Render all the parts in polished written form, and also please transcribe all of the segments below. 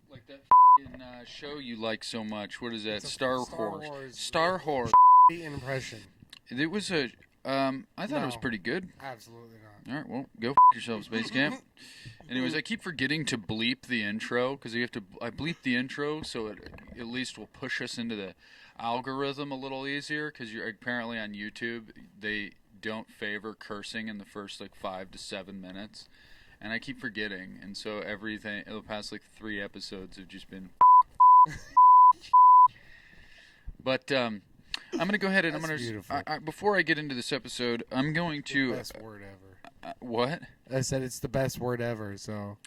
Like that show you like so much. What is that? Star Wars. Star Horse. Impression. It was a. I thought it was pretty good. Absolutely not. All right, well, go yourself, Space Camp. Anyways, I keep forgetting to bleep the intro because you have to. I bleep the intro so it at least will push us into the algorithm a little easier because you're apparently on YouTube they don't favor cursing in the first like 5 to 7 minutes, and I keep forgetting, and so everything the past like 3 episodes have just been. But I'm gonna go ahead and That's I'm gonna before I get into this episode, I'm going to best word ever. What? I said it's the best word ever. So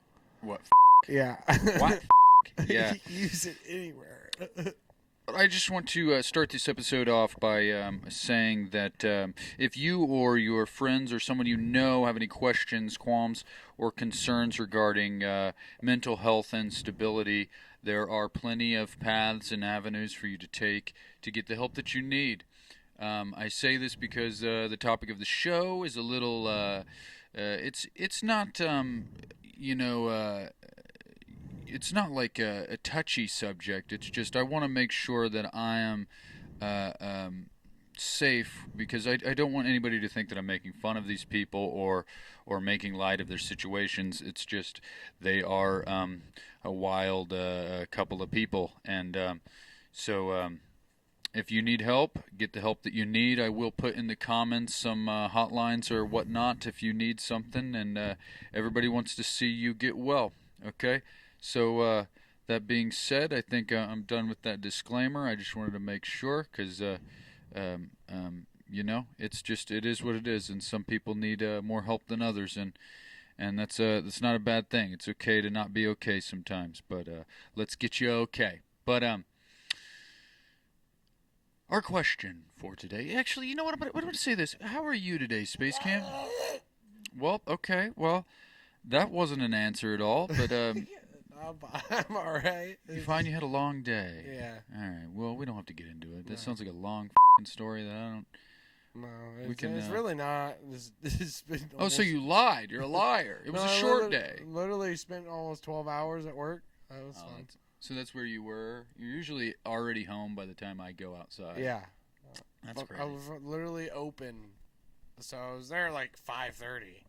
what? Yeah. What? Yeah. Use it anywhere. I just want to start this episode off by saying that if you or your friends or someone you know have any questions, qualms, or concerns regarding mental health and stability, there are plenty of paths and avenues for you to take to get the help that you need. I say this because the topic of the show is a little. It's not it's not like a touchy subject. It's just I want to make sure that I am safe because I don't want anybody to think that I'm making fun of these people or making light of their situations. It's just they are a wild couple of people, and so if you need help, get the help that you need. I will put in the comments some hotlines or whatnot if you need something, and everybody wants to see you get well. Okay. So that being said, I think I'm done with that disclaimer. I just wanted to make sure because, it's just it is what it is, and some people need more help than others, and that's not a bad thing. It's okay to not be okay sometimes, but let's get you okay. But our question for today, actually, you know what? I'm going to say this. How are you today, Space Camp? Well, okay. Well, that wasn't an answer at all, but I'm all right. You find you had a long day. Yeah. All right. Well, we don't have to get into it. That sounds like a long story that I don't. No, it's really not. This has been so you lied. You're a liar. It was a short day. Literally spent almost 12 hours at work. That was fun. So that's where you were. You're usually already home by the time I go outside. Yeah. That's crazy. I was literally open. So I was there like 5:30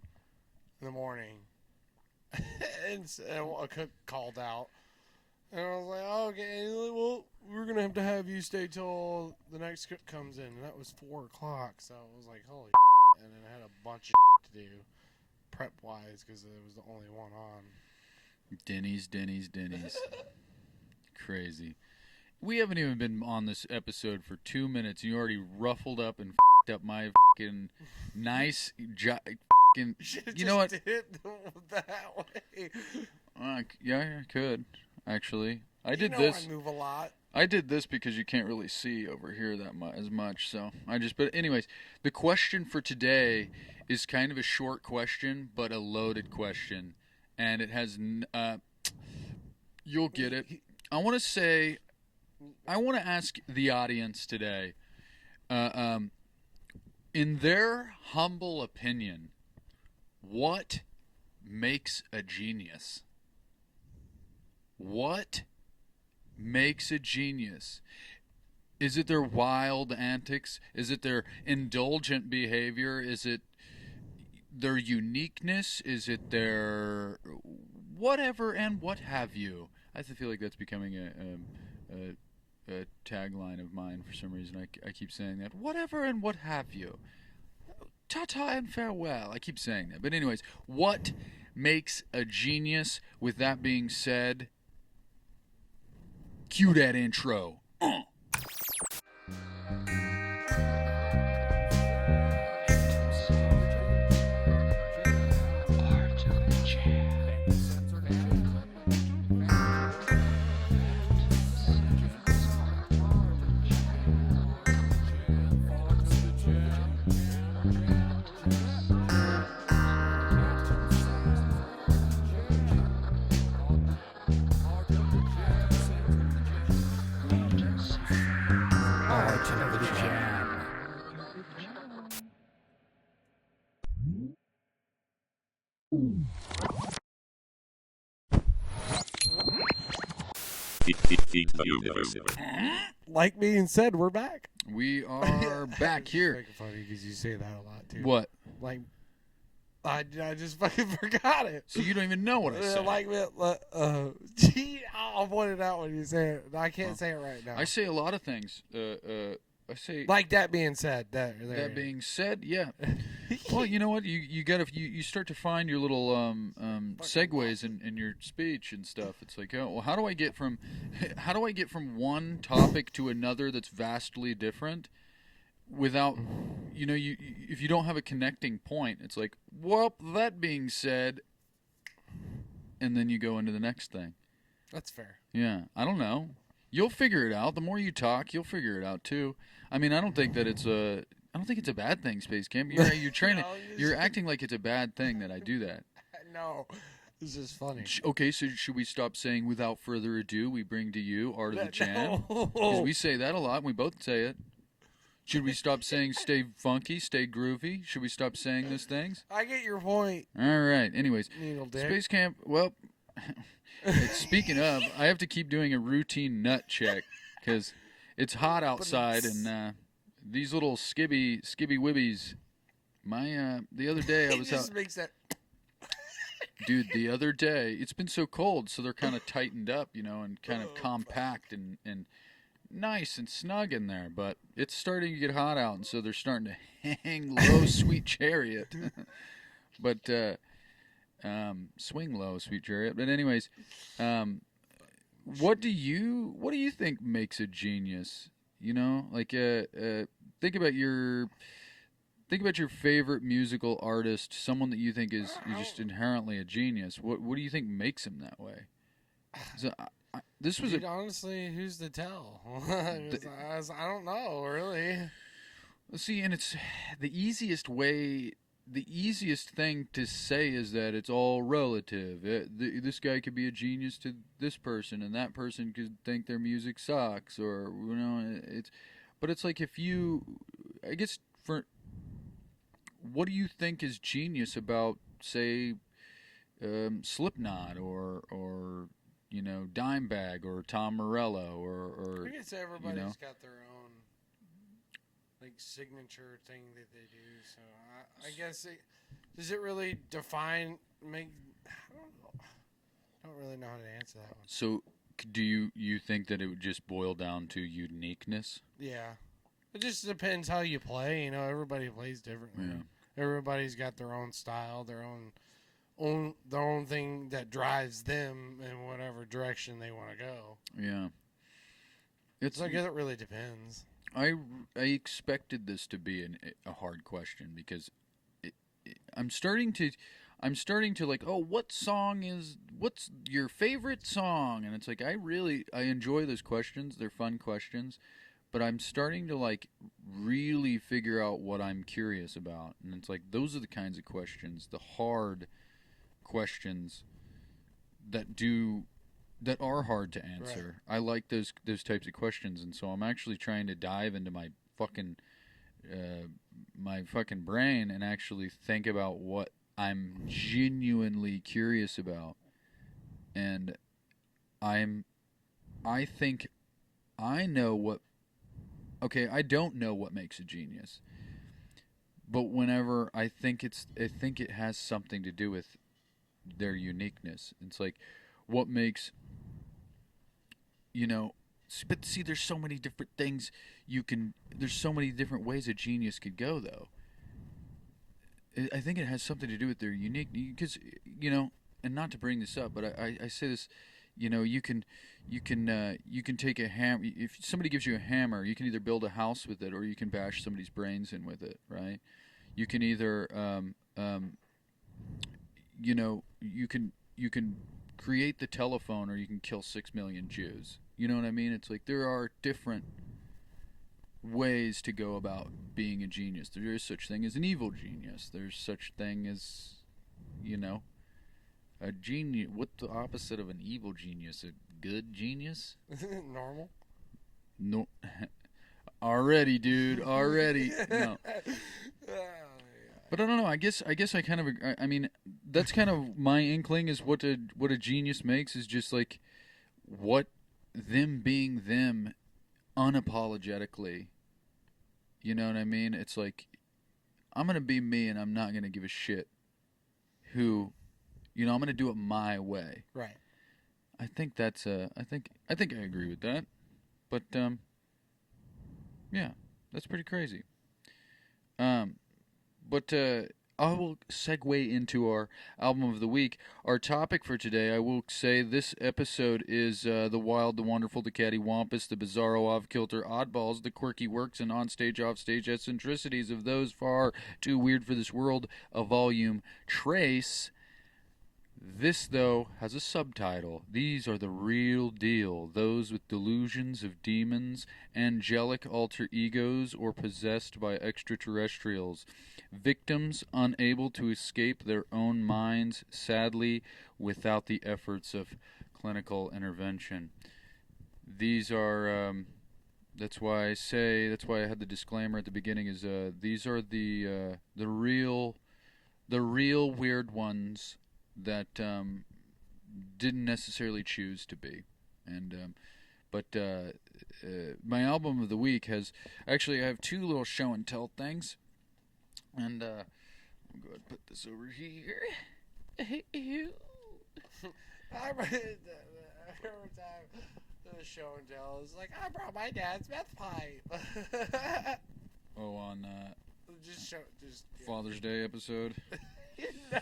in the morning. and a cook called out. And I was like, oh, okay, well, we're going to have you stay till the next cook comes in. And that was 4 o'clock. So I was like, holy shit. And then I had a bunch of to do prep-wise because it was the only one on. Denny's. Crazy. We haven't even been on this episode for 2 minutes. You already ruffled up and f***ed up my fucking nice you know what? Did it that way. Yeah, I could actually. I did this. I move a lot. I did this because you can't really see over here as much. So But anyways, the question for today is kind of a short question, but a loaded question, and it has. You'll get it. I want to ask the audience today, in their humble opinion, what makes a genius? What makes a genius? Is it their wild antics? Is it their indulgent behavior? Is it their uniqueness? Is it their whatever and what have you? I feel like that's becoming a tagline of mine for some reason. I keep saying that. Whatever and what have you. Ta-ta and farewell. I keep saying that. But anyways, what makes a genius? With that being said, cue that intro. Like being said, we're back. We are back here. It's funny because you say that a lot too. What? Like, I just fucking forgot it. So you don't even know what I said. Gee, I'll point it out when you say it. I can't say it right now. I say a lot of things. I say like that being said. That being said, yeah. Well, you know what? You got you start to find your little segues in your speech and stuff. It's like, oh, well, how do I get from one topic to another that's vastly different without, if you don't have a connecting point, it's like, well, that being said, and then you go into the next thing. That's fair. Yeah, I don't know. You'll figure it out. The more you talk, you'll figure it out too. I mean, I don't think it's a bad thing, Space Camp. You're trying to. You're acting like it's a bad thing that I do that. No, this is funny. Okay, so should we stop saying "without further ado"? We bring to you Art of the Jam. No. Because we say that a lot. And we both say it. Should we stop saying "stay funky, stay groovy"? Should we stop saying those things? I get your point. All right. Anyways, Needle dick. Space Camp. Well, speaking of, I have to keep doing a routine nut check because it's hot outside and these little skibby wibbies. The other day I was out. Makes that. Dude, the other day it's been so cold, so they're kind of tightened up, and kind of compact and nice and snug in there. But it's starting to get hot out, and so they're starting to hang low, sweet chariot. But swing low, sweet chariot. But anyways, what do you think makes a genius? Like think about your favorite musical artist, someone that you think is just inherently a genius. What do you think makes him that way? So, honestly, who's to tell? I don't know, really. See, and it's the easiest thing to say is that it's all relative. This guy could be a genius to this person, and that person could think their music sucks, or but it's like I guess what do you think is genius about, say, Slipknot or Dimebag or Tom Morello or I guess everybody's got their own signature thing that they do. So I guess does it really define I don't really know how to answer that one. So do you think that it would just boil down to uniqueness? Yeah. It just depends how you play. Everybody plays differently. Yeah. Everybody's got their own style, their own thing that drives them in whatever direction they want to go. Yeah. I guess it really depends. I expected this to be a hard question because I'm starting to like, oh, what's your favorite song? And it's like I enjoy those questions. They're fun questions. But I'm starting to really figure out what I'm curious about. And it's like those are the kinds of questions, the hard questions that are hard to answer. Right. I like those types of questions, and so I'm actually trying to dive into my fucking brain and actually think about what I'm genuinely curious about. And I think I know what. Okay, I don't know what makes a genius, but whenever I think it has something to do with their uniqueness. It's like what makes, but see, there's so many different things there's so many different ways a genius could go, though. I think it has something to do with their unique, because, and not to bring this up, but I say this, you can take a hammer. If somebody gives you a hammer, you can either build a house with it or you can bash somebody's brains in with it, right? You can either, you can create the telephone or you can kill 6 million Jews. You know what I mean? It's like there are different ways to go about being a genius. There is such thing as an evil genius. There's such thing as, a genius. What's the opposite of an evil genius? A good genius? Normal? No. Already, dude. Already. No. But I don't know. I guess I kind of. I mean, that's kind of my inkling is what a genius makes is just like what them being them unapologetically. You know what I mean? It's like I'm gonna be me, and I'm not gonna give a shit who. I'm gonna do it my way. Right. I think that's. I think I agree with that. But yeah, that's pretty crazy. But I will segue into our album of the week. Our topic for today, I will say this episode is the wild, the wonderful, the cattywampus, the bizarro, off-kilter, oddballs, the quirky works, and onstage, offstage eccentricities of those far too weird for this world, a volume trace. This, though, has a subtitle. These are the real deal. Those with delusions of demons, angelic alter egos, or possessed by extraterrestrials. Victims unable to escape their own minds, sadly, without the efforts of clinical intervention. These are, that's why I had the disclaimer at the beginning, is these are the real weird ones that didn't necessarily choose to be, but my album of the week has actually I have two little show and tell things, and I'll go ahead and put this over here. I remember the show and tell is like I brought my dad's meth pipe. Oh, on just Father's Day episode. No.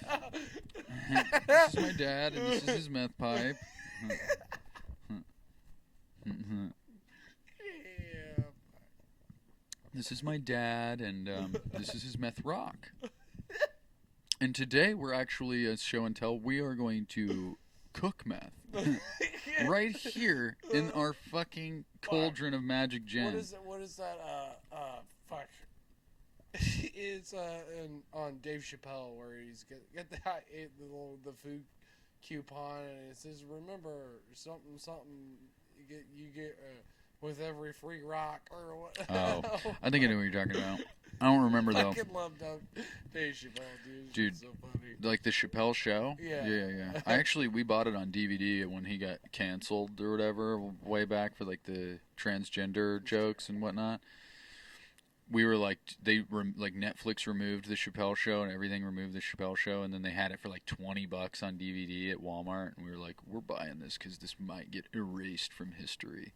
This is my dad, and this is his meth pipe. Yeah. This is my dad, and this is his meth rock. And today we're actually, as show and tell, we are going to cook meth. Right here in our fucking cauldron of magic gems. What is that, fuck. It's on Dave Chappelle where he's got the food coupon and it says remember something you get with every free rock or what. Oh, I think I know what you're talking about. I don't remember though. I fucking love Dave Chappelle, dude. It's so funny. Like the Chappelle show. Yeah. We bought it on DVD when he got canceled or whatever way back for like the transgender jokes and whatnot. We were like, Netflix removed the Chappelle show and everything removed the Chappelle show, and then they had it for like $20 on DVD at Walmart, and we were like, we're buying this because this might get erased from history,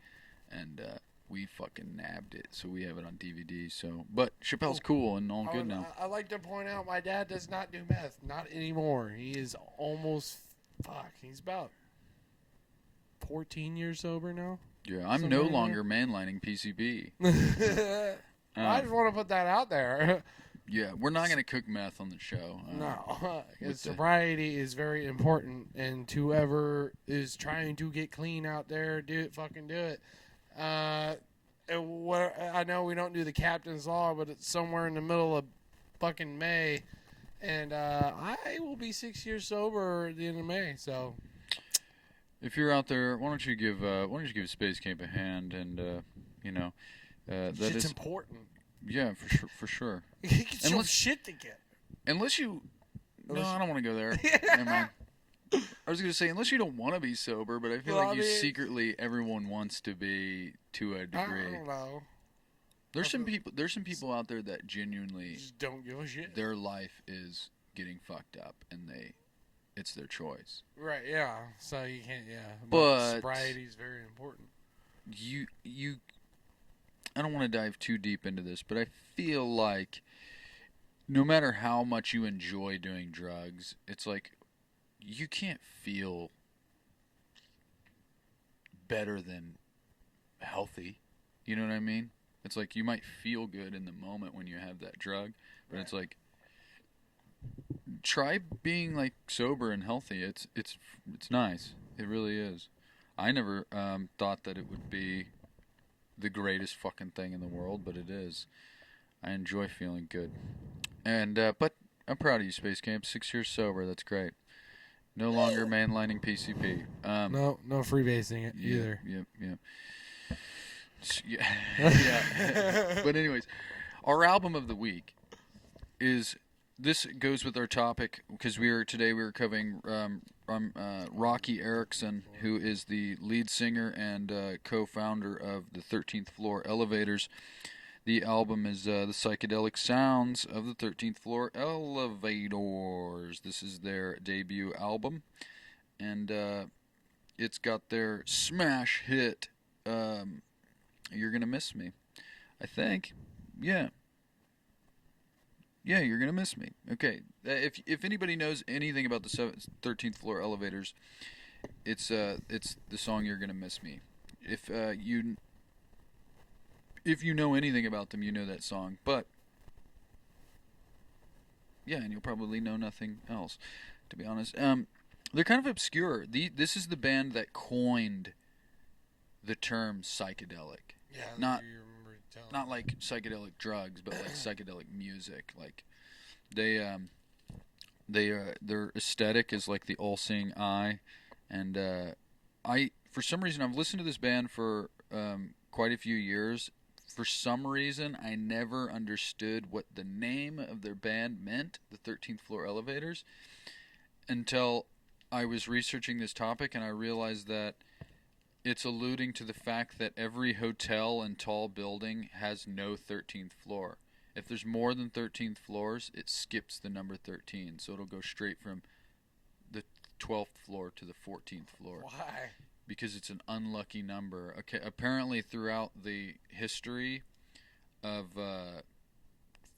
and we fucking nabbed it, so we have it on DVD. So, but Chappelle's cool and all good now. I like to point out my dad does not do meth, not anymore. He is almost he's about 14 years sober now. Yeah, I'm no longer mainlining PCB. I just want to put that out there. Yeah, we're not going to cook meth on the show. No. Sobriety is very important, and whoever is trying to get clean out there, fucking do it. I know we don't do the captain's law, but it's somewhere in the middle of fucking May, and I will be 6 years sober at the end of May, so... If you're out there, why don't you give Space Camp a hand, and, it's important. Yeah, for sure. Get some shit to get. Unless you... No, I don't want to go there. Never mind. I was going to say, unless you don't want to be sober, but I feel secretly, everyone wants to be to a degree. I don't know. There's some people out there that genuinely... just don't give a shit. Their life is getting fucked up, and it's their choice. Right, yeah. So you can't, yeah. But sobriety is very important. I don't want to dive too deep into this, but I feel like no matter how much you enjoy doing drugs, it's like you can't feel better than healthy. You know what I mean? It's like you might feel good in the moment when you have that drug, but It's like try being like sober and healthy. It's nice. It really is. I never thought that it would be the greatest fucking thing in the world, but it is. I enjoy feeling good. And but I'm proud of you, Space Camp. 6 years sober. That's great. No longer mainlining PCP. No freebasing it either. Yeah. But anyways, our album of the week is this goes with our topic because we were covering Rocky Erickson, who is the lead singer and co-founder of the 13th Floor Elevators. The album is the psychedelic sounds of the 13th Floor Elevators. This is their debut album, and it's got their smash hit, "You're Gonna Miss Me." I think, yeah. Yeah, you're gonna miss me. Okay, if anybody knows anything about the 13th Floor Elevators, it's the song "You're Gonna Miss Me." If you know anything about them, you know that song. But yeah, and you'll probably know nothing else, to be honest. They're kind of obscure. This is the band that coined the term psychedelic. Yeah, Not you remember telling not me. like psychedelic drugs, but like psychedelic music. Like they their aesthetic is like the all-seeing eye, and I for some reason I've listened to this band for quite a few years. For some reason, I never understood what the name of their band meant, the 13th Floor Elevators, until I was researching this topic and I realized that it's alluding to the fact that every hotel and tall building has no 13th floor. If there's more than 13 floors, it skips the number 13, so it'll go straight from the 12th floor to the 14th floor. Why? Because it's an unlucky number. Okay, apparently throughout the history of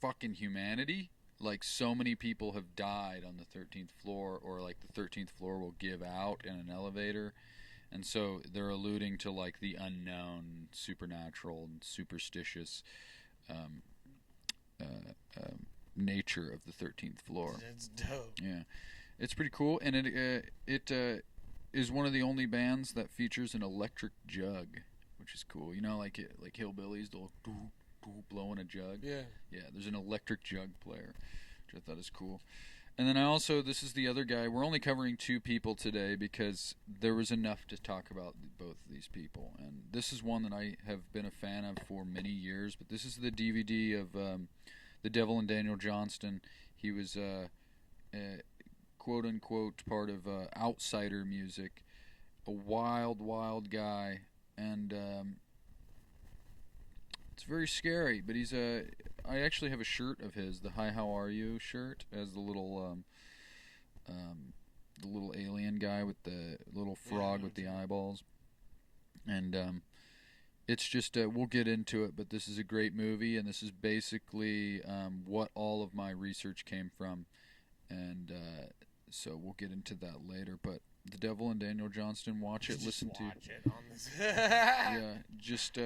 fucking humanity, like so many people have died on the 13th floor, or like the 13th floor will give out in an elevator. And so they're alluding to like the unknown, supernatural, and superstitious um, nature of the 13th floor. That's dope. Yeah, it's pretty cool, and it is one of the only bands that features an electric jug, which is cool. You know, like hillbillies, they'll blow in a jug. Yeah. Yeah, there's an electric jug player, which I thought is cool. And then this is the other guy. We're only covering two people today because there was enough to talk about both of these people. And this is one that I have been a fan of for many years. But this is the DVD of The Devil and Daniel Johnston. He was quote unquote part of outsider music, a wild, wild guy, and it's very scary. But I actually have a shirt of his, the "Hi, How Are You" shirt, as the little alien guy with the little frog with the eyeballs, and it's just we'll get into it. But this is a great movie, and this is basically what all of my research came from, and so we'll get into that later. But The Devil and Daniel Johnston, watch it, listen to. Watch it on this. Yeah, just.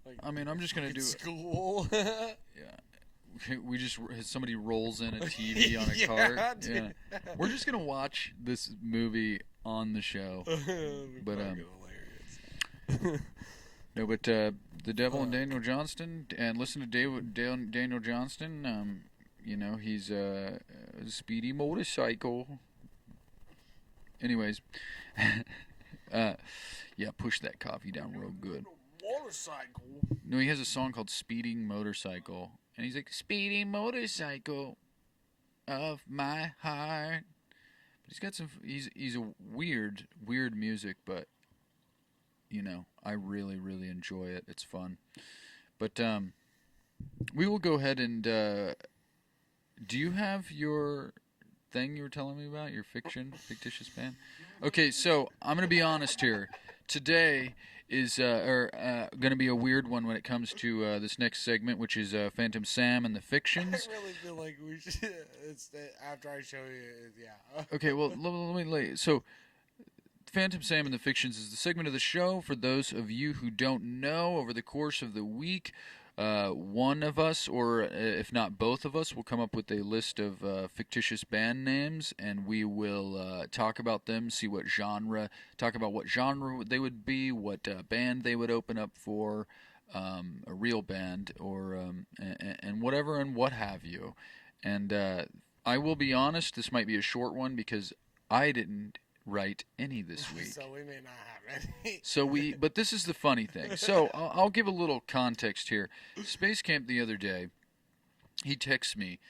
Like, I mean, I'm just gonna do it. School. Yeah, we just somebody rolls in a TV on a cart. Dude. Yeah, we're just gonna watch this movie on the show. But hilarious. no, but The Devil and Daniel Johnston, and listen to Daniel Johnston. You know, he's a speedy motorcycle. Anyways, yeah, push that coffee down real good. Motorcycle. No, he has a song called "Speeding Motorcycle," and he's like, "Speeding motorcycle of my heart." But he's got some. He's a weird music, but you know, I really enjoy it. It's fun. But we will go ahead and. Do you have your thing you were telling me about, your fictitious band? Okay, so I'm gonna be honest here. Today is going to be a weird one when it comes to this next segment, which is Phantom Sam and the Fictions. I really feel like we should. It's after I show you. Yeah. Okay, well, let me. So, Phantom Sam and the Fictions is the segment of the show. For those of you who don't know, over the course of the week, one of us, or if not both of us, will come up with a list of fictitious band names, and we will talk about them, talk about what genre they would be, what band they would open up for, a real band, or and whatever and what have you. And I will be honest, this might be a short one because I didn't write any this week. So we may not have any. But this is the funny thing. So I'll give a little context here. Space Camp the other day, he texts me,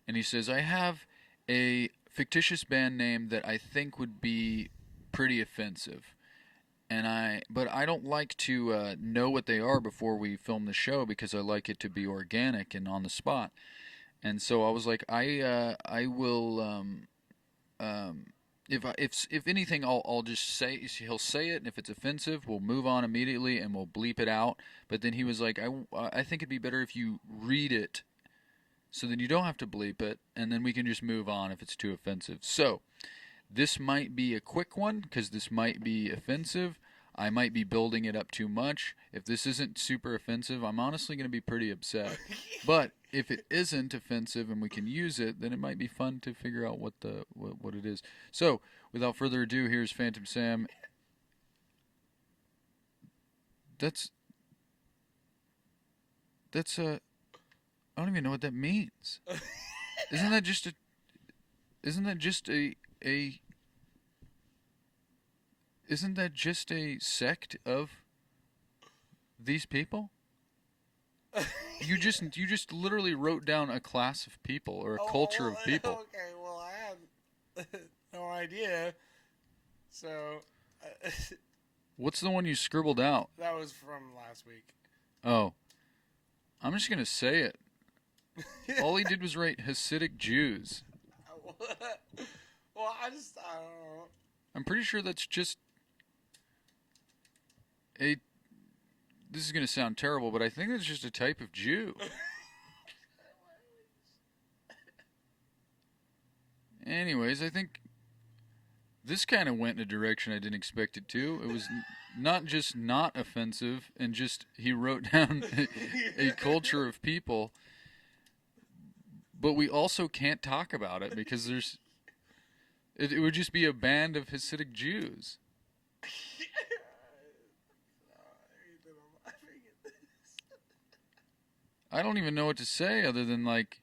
and he says, I have a fictitious band name that I think would be pretty offensive. But I don't like to know what they are before we film the show because I like it to be organic and on the spot. And so I was like, I will if anything, I'll just say, he'll say it, and if it's offensive, we'll move on immediately and we'll bleep it out. But then he was like, I think it'd be better if you read it, so then you don't have to bleep it, and then we can just move on if it's too offensive. So this might be a quick one because this might be offensive. I might be building it up too much. If this isn't super offensive, I'm honestly going to be pretty upset. But if it isn't offensive and we can use it, then it might be fun to figure out what it is. So, without further ado, here's Phantom Sam. That's I don't even know what that means. Isn't that just a sect of these people? You just literally wrote down a class of people or a culture of people. Okay, well, I had no idea. So, what's the one you scribbled out? That was from last week. Oh, I'm just gonna say it. All he did was write Hasidic Jews. Well, I don't know. I'm pretty sure that's just a. This is gonna sound terrible, but I think that's just a type of Jew. Anyways, I think this kind of went in a direction I didn't expect it to. It was not just not offensive, and just he wrote down a culture of people, but we also can't talk about it because it would just be a band of Hasidic Jews. I don't even know what to say other than like,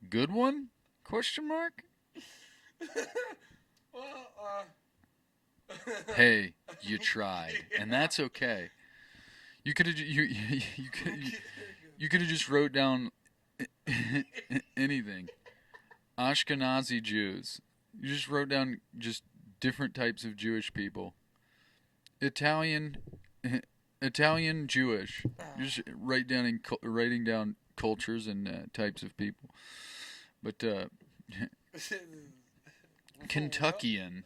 good one? Question mark? Well, Hey, you tried, and that's okay. You could have you could have just wrote down anything. Ashkenazi Jews. You just wrote down just different types of Jewish people. Italian Jewish. You just writing down cultures and types of people. But Kentuckian.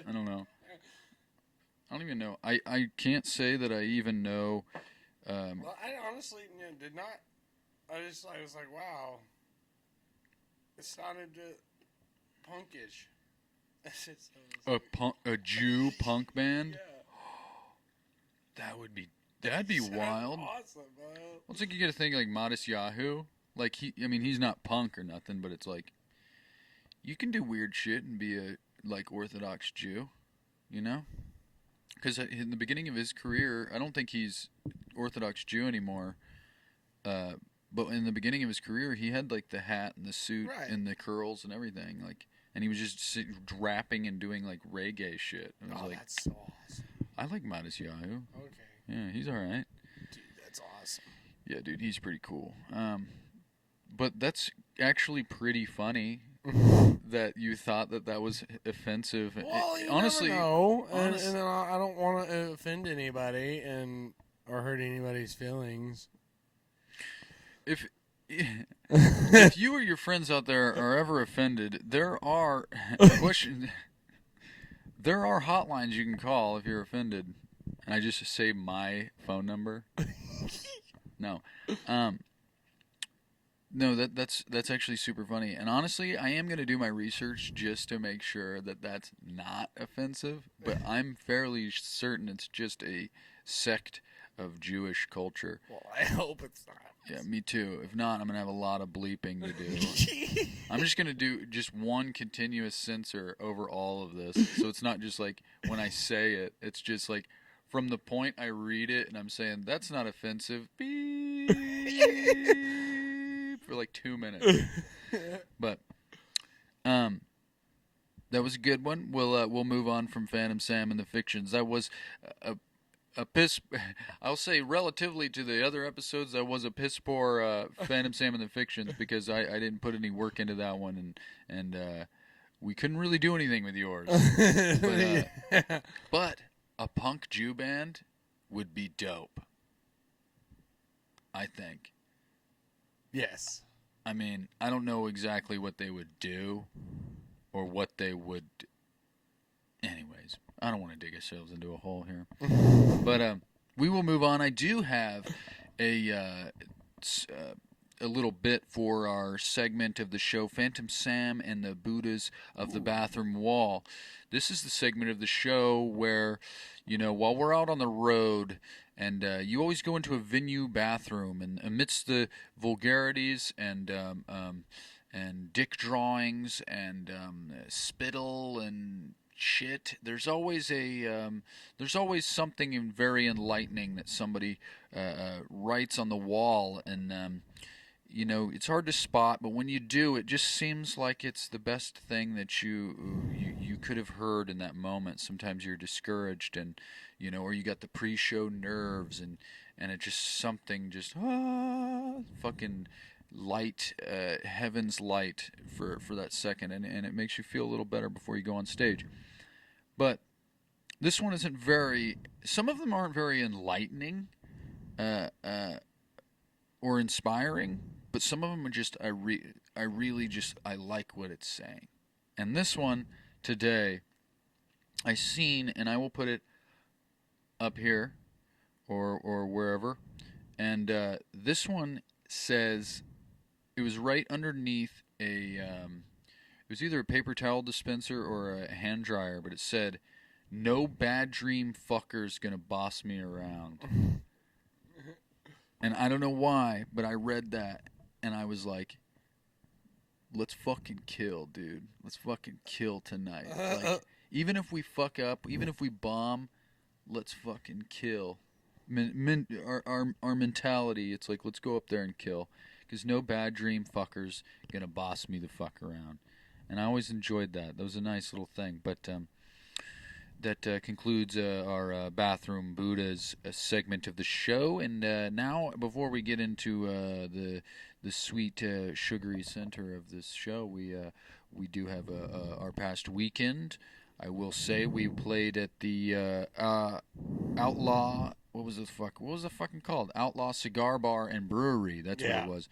I don't know. I don't even know. I can't say that I even know. Well, I honestly did not. I was like, wow. It sounded punkish. A Jew punk band? Yeah. That'd be wild. Awesome, bro. Well, it's like you gotta think like Modest Yahoo. Like he's not punk or nothing, but it's like you can do weird shit and be a like Orthodox Jew, you know? Because in the beginning of his career, I don't think he's Orthodox Jew anymore. But in the beginning of his career, he had like the hat and the suit and the curls and everything, like, and he was just rapping and doing like reggae shit. It was like, that's so awesome. I like Modest Yahoo. Okay. Yeah, he's all right. Dude, that's awesome. Yeah, dude, he's pretty cool. But that's actually pretty funny that you thought that was offensive. Well, you honestly, never know. And then I don't want to offend anybody or hurt anybody's feelings. If you or your friends out there are ever offended, there are hotlines you can call if you're offended. And I just say my phone number. No. No, that's actually super funny. And honestly, I am going to do my research just to make sure that that's not offensive, but I'm fairly certain it's just a sect of Jewish culture. Well, I hope it's not. Yeah, me too. If not, I'm going to have a lot of bleeping to do. I'm just going to do just one continuous censor over all of this. So it's not just like when I say it, it's just like from the point I read it and I'm saying, that's not offensive, beep, for like 2 minutes. But that was a good one. We'll move on from Phantom Sam and the fictions. That was a piss. I'll say relatively to the other episodes, I was a piss poor Phantom Sam and the Fictions because I didn't put any work into that one, and we couldn't really do anything with yours. But a punk Jew band would be dope. I think. Yes. I mean, I don't know exactly what they would do or what they would. Anyways, I don't want to dig ourselves into a hole here. But we will move on. I do have a little bit for our segment of the show, Phantom Sam and the Buddhas of the Bathroom Wall. This is the segment of the show where, while we're out on the road, and you always go into a venue bathroom, and amidst the vulgarities and dick drawings and spittle and shit, there's always something very enlightening that somebody writes on the wall, and it's hard to spot, but when you do, it just seems like it's the best thing that you could have heard in that moment. Sometimes you're discouraged, and or you got the pre-show nerves, and it's just something fucking light, heaven's light for that second, and it makes you feel a little better before you go on stage. But this one isn't very. Some of them aren't very enlightening, or inspiring, but some of them are just I really just I like what it's saying. And this one today I seen, and I will put it up here or wherever. And this one says, it was right underneath it was either a paper towel dispenser or a hand dryer, but it said, "No bad dream fucker's gonna boss me around." And I don't know why, but I read that, and I was like, let's fucking kill, dude. Let's fucking kill tonight. Like, even if we fuck up, even if we bomb, let's fucking kill. Our mentality, it's like, let's go up there and kill. Because no bad dream fucker's gonna boss me the fuck around. And I always enjoyed that. That was a nice little thing. But that concludes our Bathroom Buddhas segment of the show. And now, before we get into the sweet, sugary center of this show, we do have our past weekend. I will say we played at the Outlaw. What was the fucking called? Outlaw Cigar Bar and Brewery. That's what it was.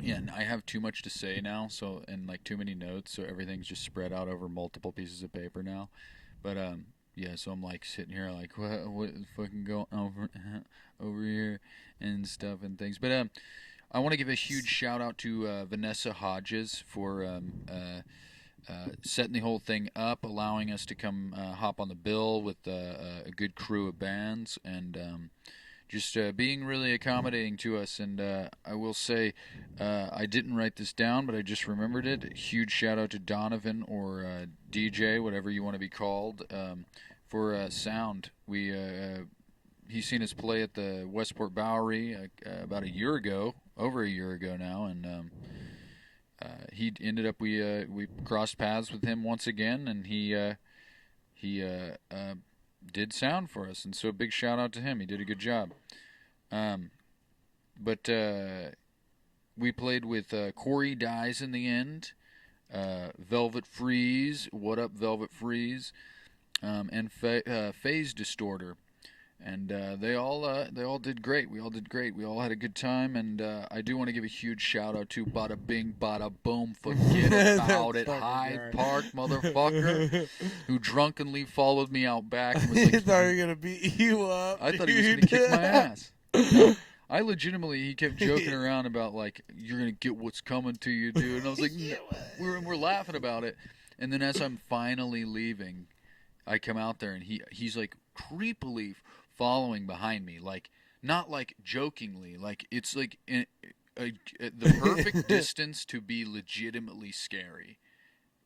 Yeah, and I have too much to say now, and like too many notes, so everything's just spread out over multiple pieces of paper now. But yeah, so I'm like sitting here like what is fucking going over here and stuff and things. But I want to give a huge shout out to Vanessa Hodges for setting the whole thing up, allowing us to come hop on the bill with a good crew of bands, and just being really accommodating to us. And I will say, I didn't write this down, but I just remembered it. Huge shout out to Donovan, or DJ, whatever you want to be called, for sound. He's seen us play at the Westport Bowery about a year ago, over a year ago now, and he ended up, we crossed paths with him once again, and he did sound for us, and so a big shout out to him. He did a good job. But we played with Corey Dies in the end, Velvet Freeze, What Up Velvet Freeze, and Phase Distorter, and they all did great. We all did great. We all had a good time, and I do want to give a huge shout out to Bada Bing Bada Boom, forget about it, Hyde Park motherfucker, who drunkenly followed me out back and was like, he thought he was gonna beat you up. I thought he was gonna kick my ass. No, I legitimately, he kept joking around about like, you're gonna get what's coming to you, dude. And I was like, we're laughing about it. And then as I'm finally leaving, I come out there, and he's like creepily following behind me, like not like jokingly, like it's like the perfect distance to be legitimately scary,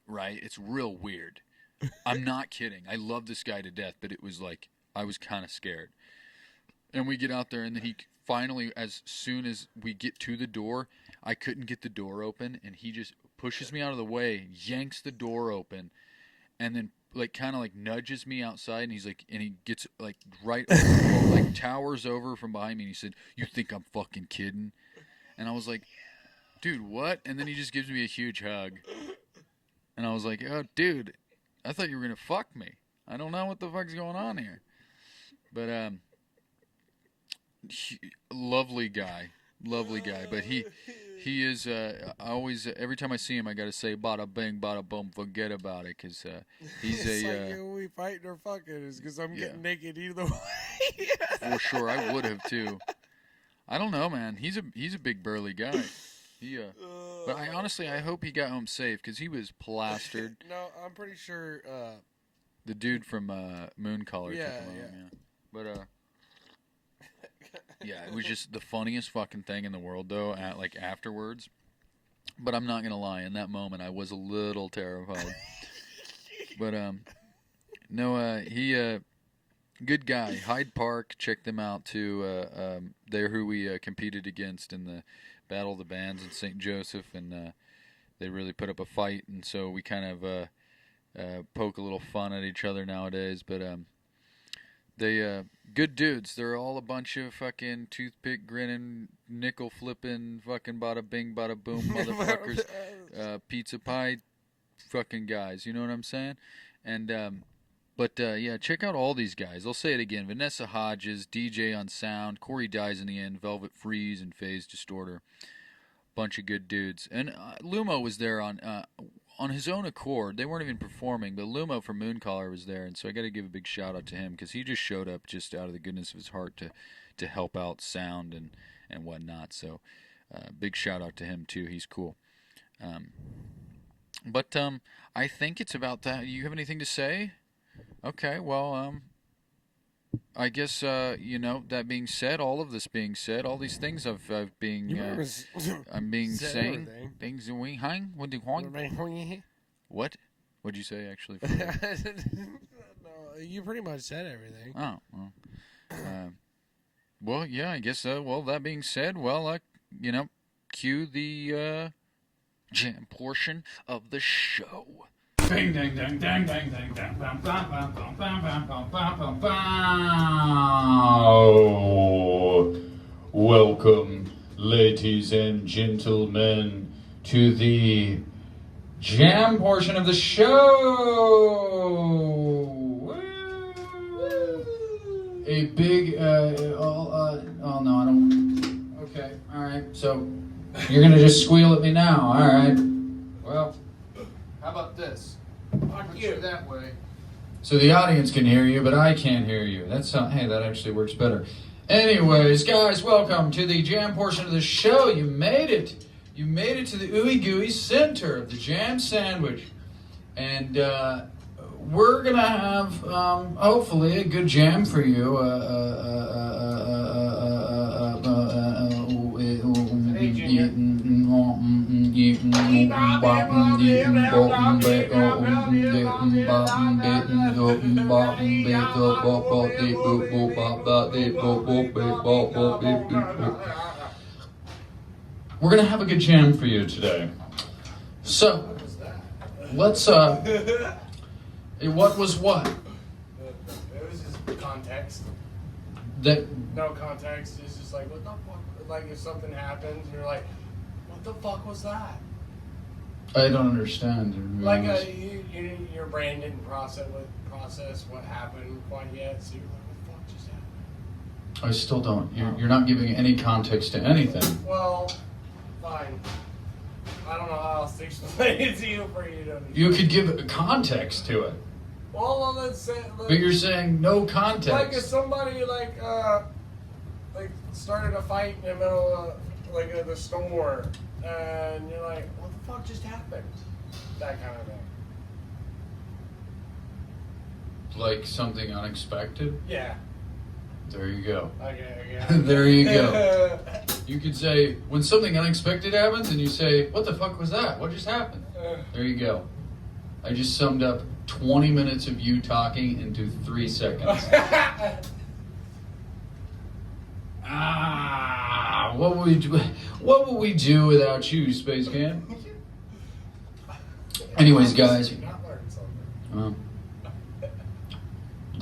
right? It's real weird. I'm not kidding. I love this guy to death, but it was like I was kind of scared. And we get out there, and then he finally, as soon as we get to the door, I couldn't get the door open, and he just pushes me out of the way, yanks the door open, and then like kind of like nudges me outside, and he's like, and he gets like right over, like towers over from behind me, and he said, "You think I'm fucking kidding?" And I was like, "Dude, what?" And then he just gives me a huge hug, and I was like, "Oh, dude, I thought you were gonna fuck me. I don't know what the fuck's going on here." But lovely guy, but he is. I always, every time I see him, I gotta say bada bing, bada boom, forget about it, cause he's it's a. like we fighting or fucking is because I'm getting naked either way. For sure, I would have too. I don't know, man. He's a big burly guy. He but I honestly, I hope he got home safe, because he was plastered. No, I'm pretty sure. The dude from Moon Color took Yeah, him home, yeah. But yeah, it was just the funniest fucking thing in the world, though. Like afterwards, but I'm not gonna lie. In that moment, I was a little terrified. But no, he good guy. Hyde Park, check them out too. They're who we competed against in the Battle of the Bands in St. Joseph, and they really put up a fight. And so we kind of poke a little fun at each other nowadays, but they good dudes. They're all a bunch of fucking toothpick grinning, nickel flipping, fucking bada bing, bada boom motherfuckers, pizza pie fucking guys. You know what I'm saying? And but yeah, check out all these guys. I'll say it again: Vanessa Hodges, DJ on sound, Corey Dies in the End, Velvet Freeze, and Phase Distorter. Bunch of good dudes. And Lumo was there on his own accord. They weren't even performing, but Lumo from Mooncaller was there, and so I got to give a big shout out to him, because he just showed up just out of the goodness of his heart to help out sound and whatnot. So big shout out to him too. He's cool. But I think it's about that. You have anything to say? Okay, well, I guess you know, that being said, all of this being said, all these things I'm being saying things we hang what do what what'd you say actually? No, you pretty much said everything. Oh, well, yeah, I guess. Well, that being said, well, you know, cue the jam portion of the show. Ding ding ding ding ding ding ding bam bam bam bam bam bam bam bam bam. Welcome, ladies and gentlemen, to the jam portion of the show. A big oh no, I don't. Okay, all right. So you're gonna just squeal at me now. All right. Well, how about this? Fuck you that way. So the audience can hear you, but I can't hear you. Hey, that actually works better. Anyways, guys, welcome to the jam portion of the show. You made it. You made it to the ooey gooey center of the jam sandwich. And we're going to have, hopefully, a good jam for you. We're gonna have a good jam for you today. So, let's what was what? It was just context. No context. It's just like, what the fuck? Like, if something happens, you're like, what the fuck was that? I don't understand. Like, your brain didn't process what happened quite yet, so you're like, what the fuck just happened? I still don't. You're not giving any context to anything. Well, fine. I don't know how else to explain it to you for you to understand. You could give a context to it. Well, let's say... But you're saying no context. Like, if somebody, like started a fight in the middle of, the store, and you're like, what the fuck just happened? That kind of thing. Like something unexpected? Yeah. There you go. Okay. There you go. You could say, when something unexpected happens, and you say, what the fuck was that? What just happened? There you go. I just summed up 20 minutes of you talking into 3 seconds. What would we do without you, Space Can? Anyways, guys.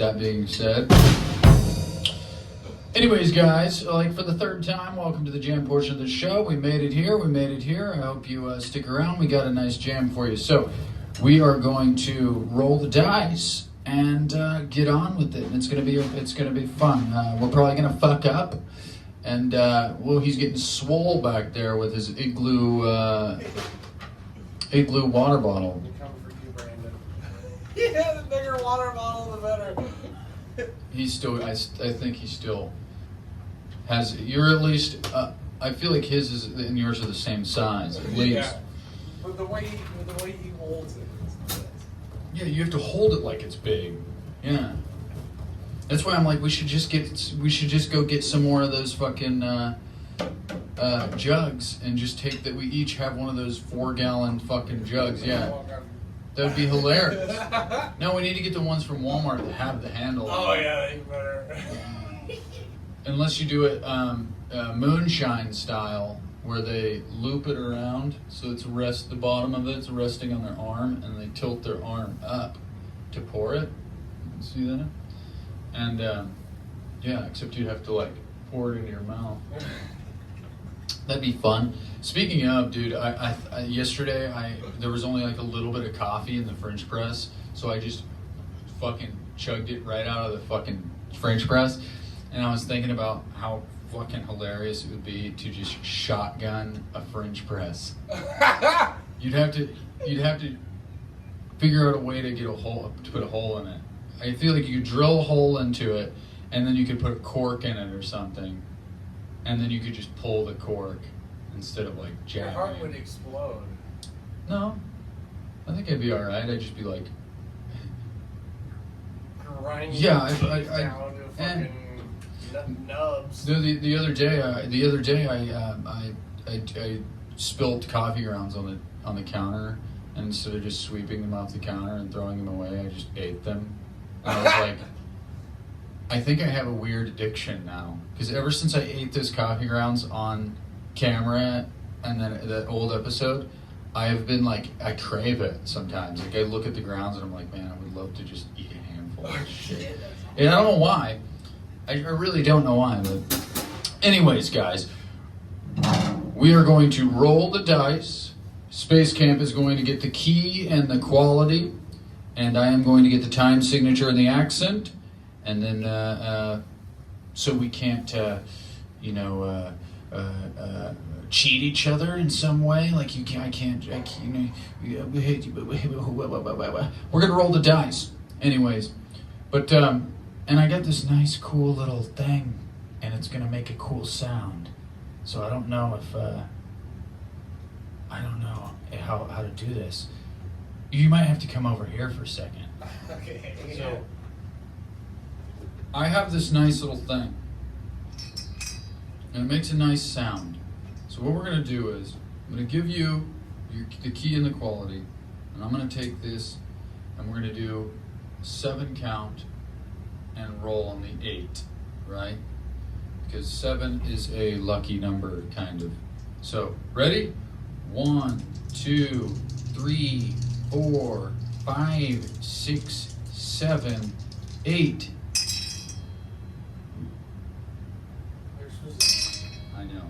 that being said. Anyways, guys, like for the third time, welcome to the jam portion of the show. We made it here. I hope you stick around. We got a nice jam for you. So we are going to roll the dice and get on with it. And it's gonna be fun. We're probably gonna fuck up. And he's getting swole back there with his igloo water bottle. Coming for you, Brandon. Yeah, the bigger water bottle, the better. He's still. I think he still has. You're at least. I feel like his is and yours are the same size at least. Yeah. But the way he holds it. Yeah, you have to hold it like it's big. Yeah. That's why I'm like, we should just go get some more of those fucking jugs and just take that. We each have one of those 4-gallon fucking jugs. Yeah. That'd be hilarious. No, we need to get the ones from Walmart that have the handle. Oh yeah, they better. Unless you do it moonshine style, where they loop it around so it's the bottom of it's resting on their arm, and they tilt their arm up to pour it. See that? And yeah, except you'd have to like pour it into your mouth. That'd be fun. Speaking of, dude, I yesterday there was only like a little bit of coffee in the French press, so I just fucking chugged it right out of the fucking French press, and I was thinking about how fucking hilarious it would be to just shotgun a French press. You'd have to figure out a way to put a hole in it. I feel like you could drill a hole into it, and then you could put a cork in it or something, and then you could just pull the cork instead of like jabbing. Your heart would explode. No, I think I'd be all right. I'd just be like, grinding yeah, down to and fucking nubs. the other day I spilled coffee grounds on the counter, and instead of just sweeping them off the counter and throwing them away, I just ate them. And I was like, I think I have a weird addiction now, because ever since I ate those coffee grounds on camera and then that old episode, I have been like, I crave it sometimes. Like I look at the grounds and I'm like, man, I would love to just eat a handful of shit. And I don't know why. I really don't know why. But anyways, guys, we are going to roll the dice. Space Camp is going to get the key and the quality, and I am going to get the time signature and the accent, and then so we can't, cheat each other in some way. Like I can't. We're gonna roll the dice, anyways. But and I got this nice, cool little thing, and it's gonna make a cool sound. So I don't know if how to do this. You might have to come over here for a second. Okay. So I have this nice little thing, and it makes a nice sound. So what we're gonna do is I'm gonna give you the key and the quality, and I'm gonna take this, and we're gonna do 7 count and roll on the 8, right? Because 7 is a lucky number, kind of. So ready? 1, 2, 3, 4, 5, 6, 7, 8. I know,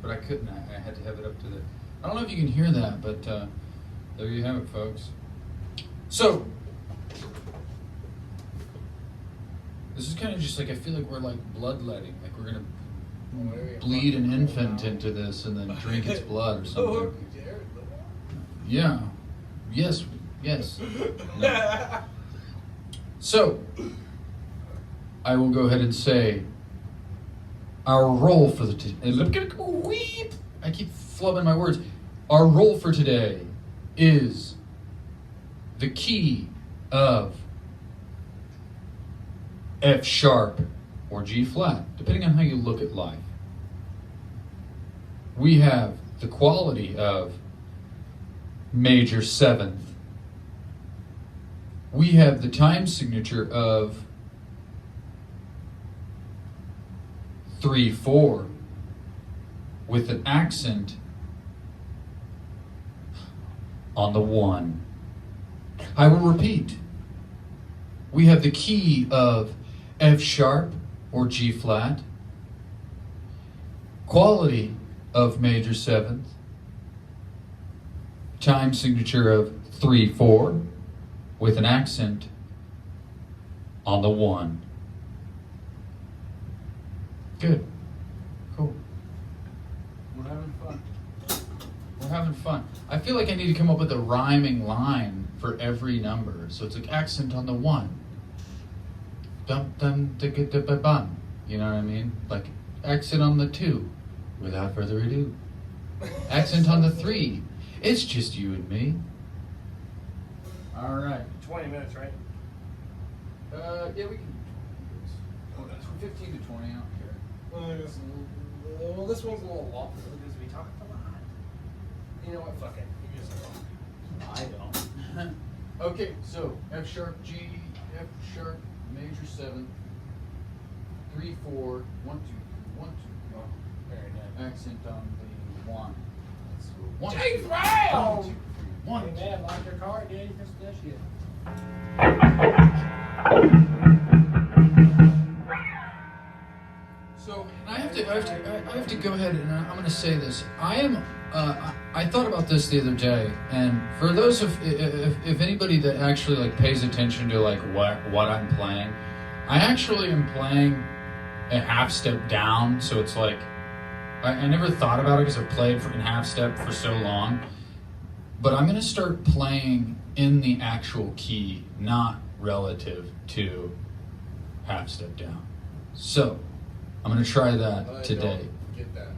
but I couldn't. I had to have it up to the. I don't know if you can hear that, but there you have it, folks. So this is kind of just like, I feel like we're like bloodletting, like we're gonna bleed an infant into this and then drink its blood or something. Yeah. Yes. No. So I will go ahead and say our roll for the I keep flubbing my words. Our roll for today is the key of F sharp or G flat, depending on how you look at life. We have the quality of major 7th. We have the time signature of 3/4 with an accent on the 1. I will repeat. we have the key of F sharp or G flat, quality of major seventh, time signature of 3/4 with an accent on the 1. Good. Cool. We're having fun. We're having fun. I feel like I need to come up with a rhyming line for every number. So it's like accent on the 1. Dum dum digga dibba bum. You know what I mean? Like accent on the 2. Without further ado. Accent on the 3. It's just you and me. All right. 20 minutes, right? Yeah, we can. 15 to 20, I don't care. Well, this one's a little awful because we talked a lot. You know what? Fuck it. You just I don't. Okay, so F sharp, G, F sharp, major 7, 3/4, 1 2 1 2. Oh, very good. accent on the 1. That's 1. James 2, Brown! 1 2 1 Hey man, lock your car, Daddy. That's that shit. So I have to go ahead and I'm going to say this. I thought about this the other day, and for those if anybody that actually like pays attention to like what I'm playing, I actually am playing a half step down. So it's like I never thought about it because I've played in half step for so long. But I'm going to start playing in the actual key, not relative to half step down. So I'm going to try that today. Get that.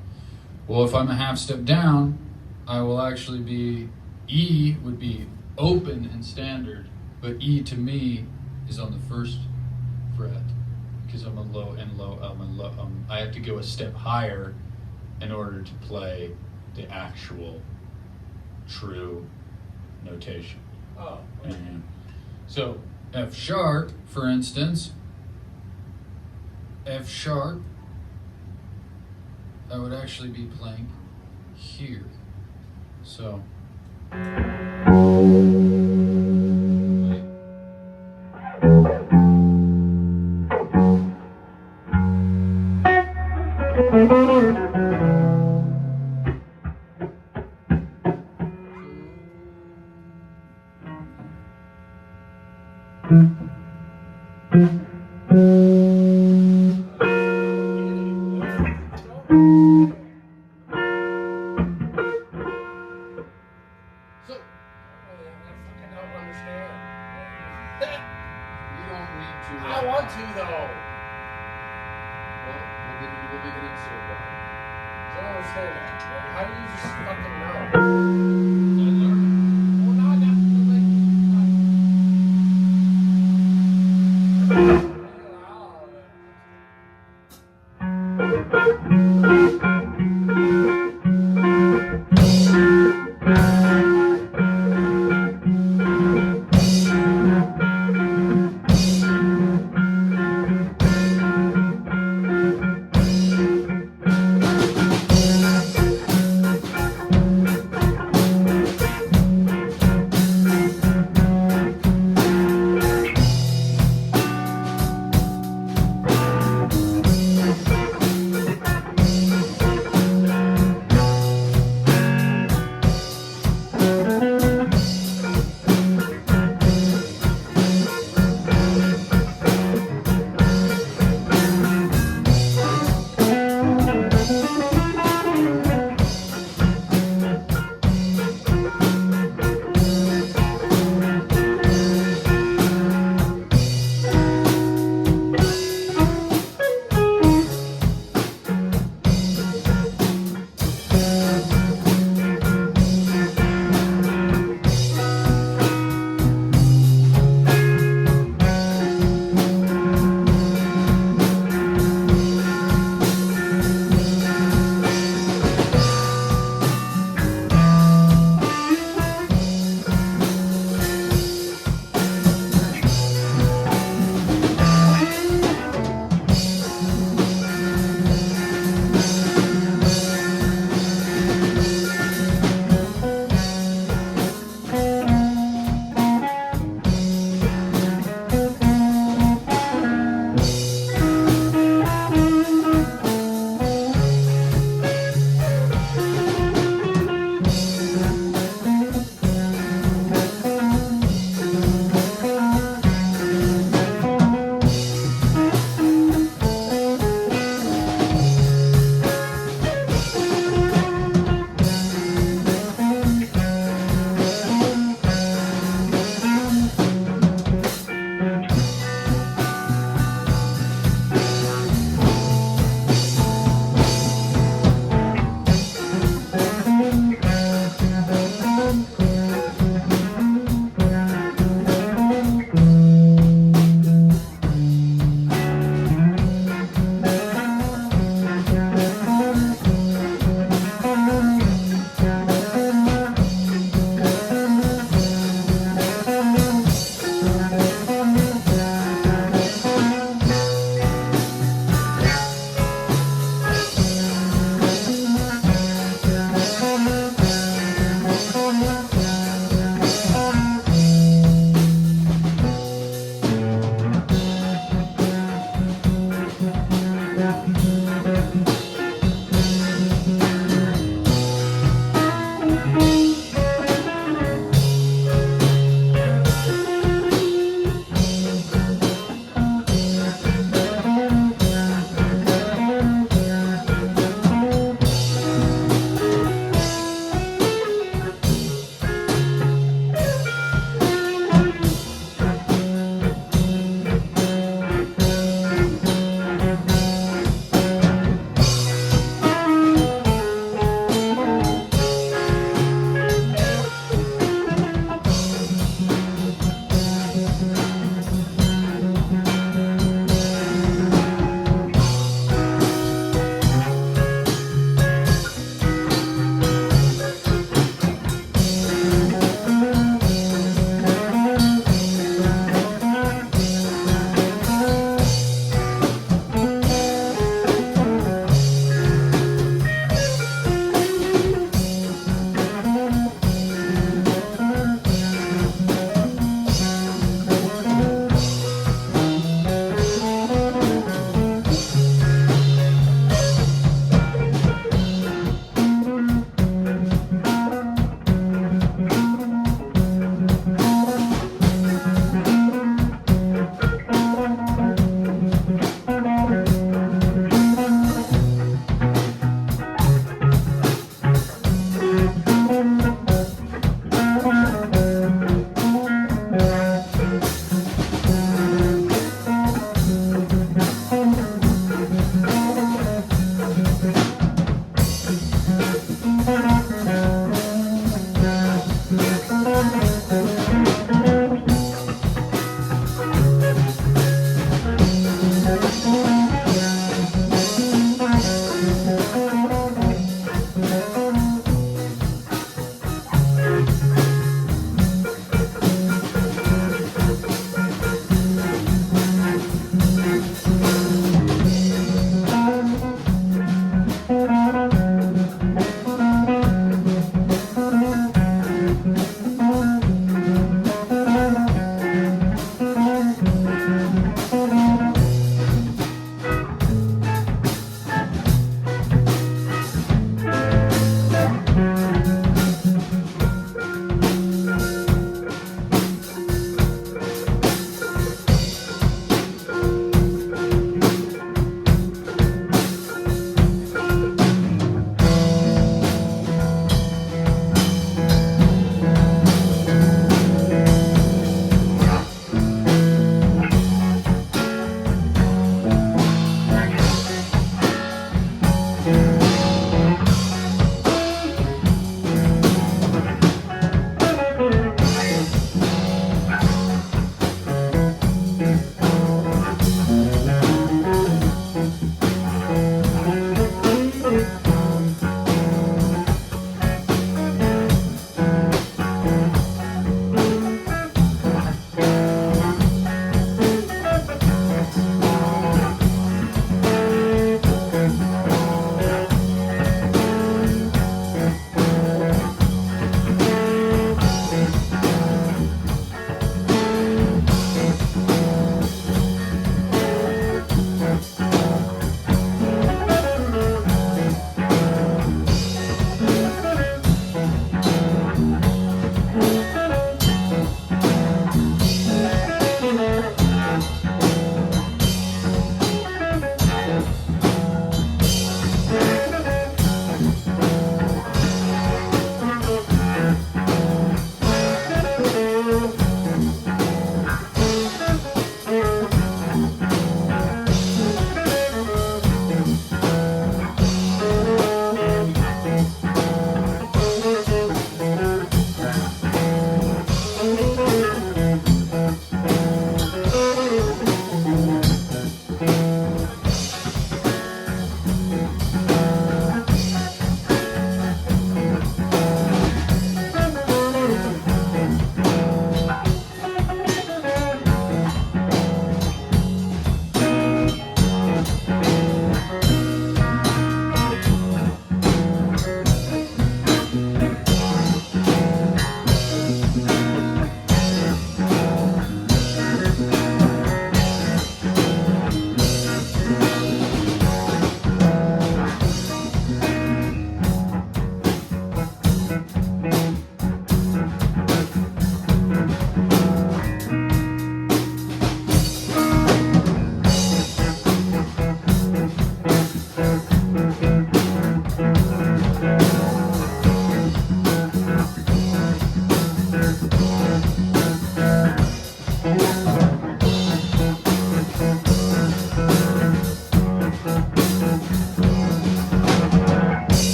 Well, if I'm a half step down, I will actually be, E would be open and standard, but E to me is on the first fret because I'm a low and low. I have to go a step higher in order to play the actual true notation. Oh. Mhm. So F sharp, for instance, F sharp, I would actually be playing here. So.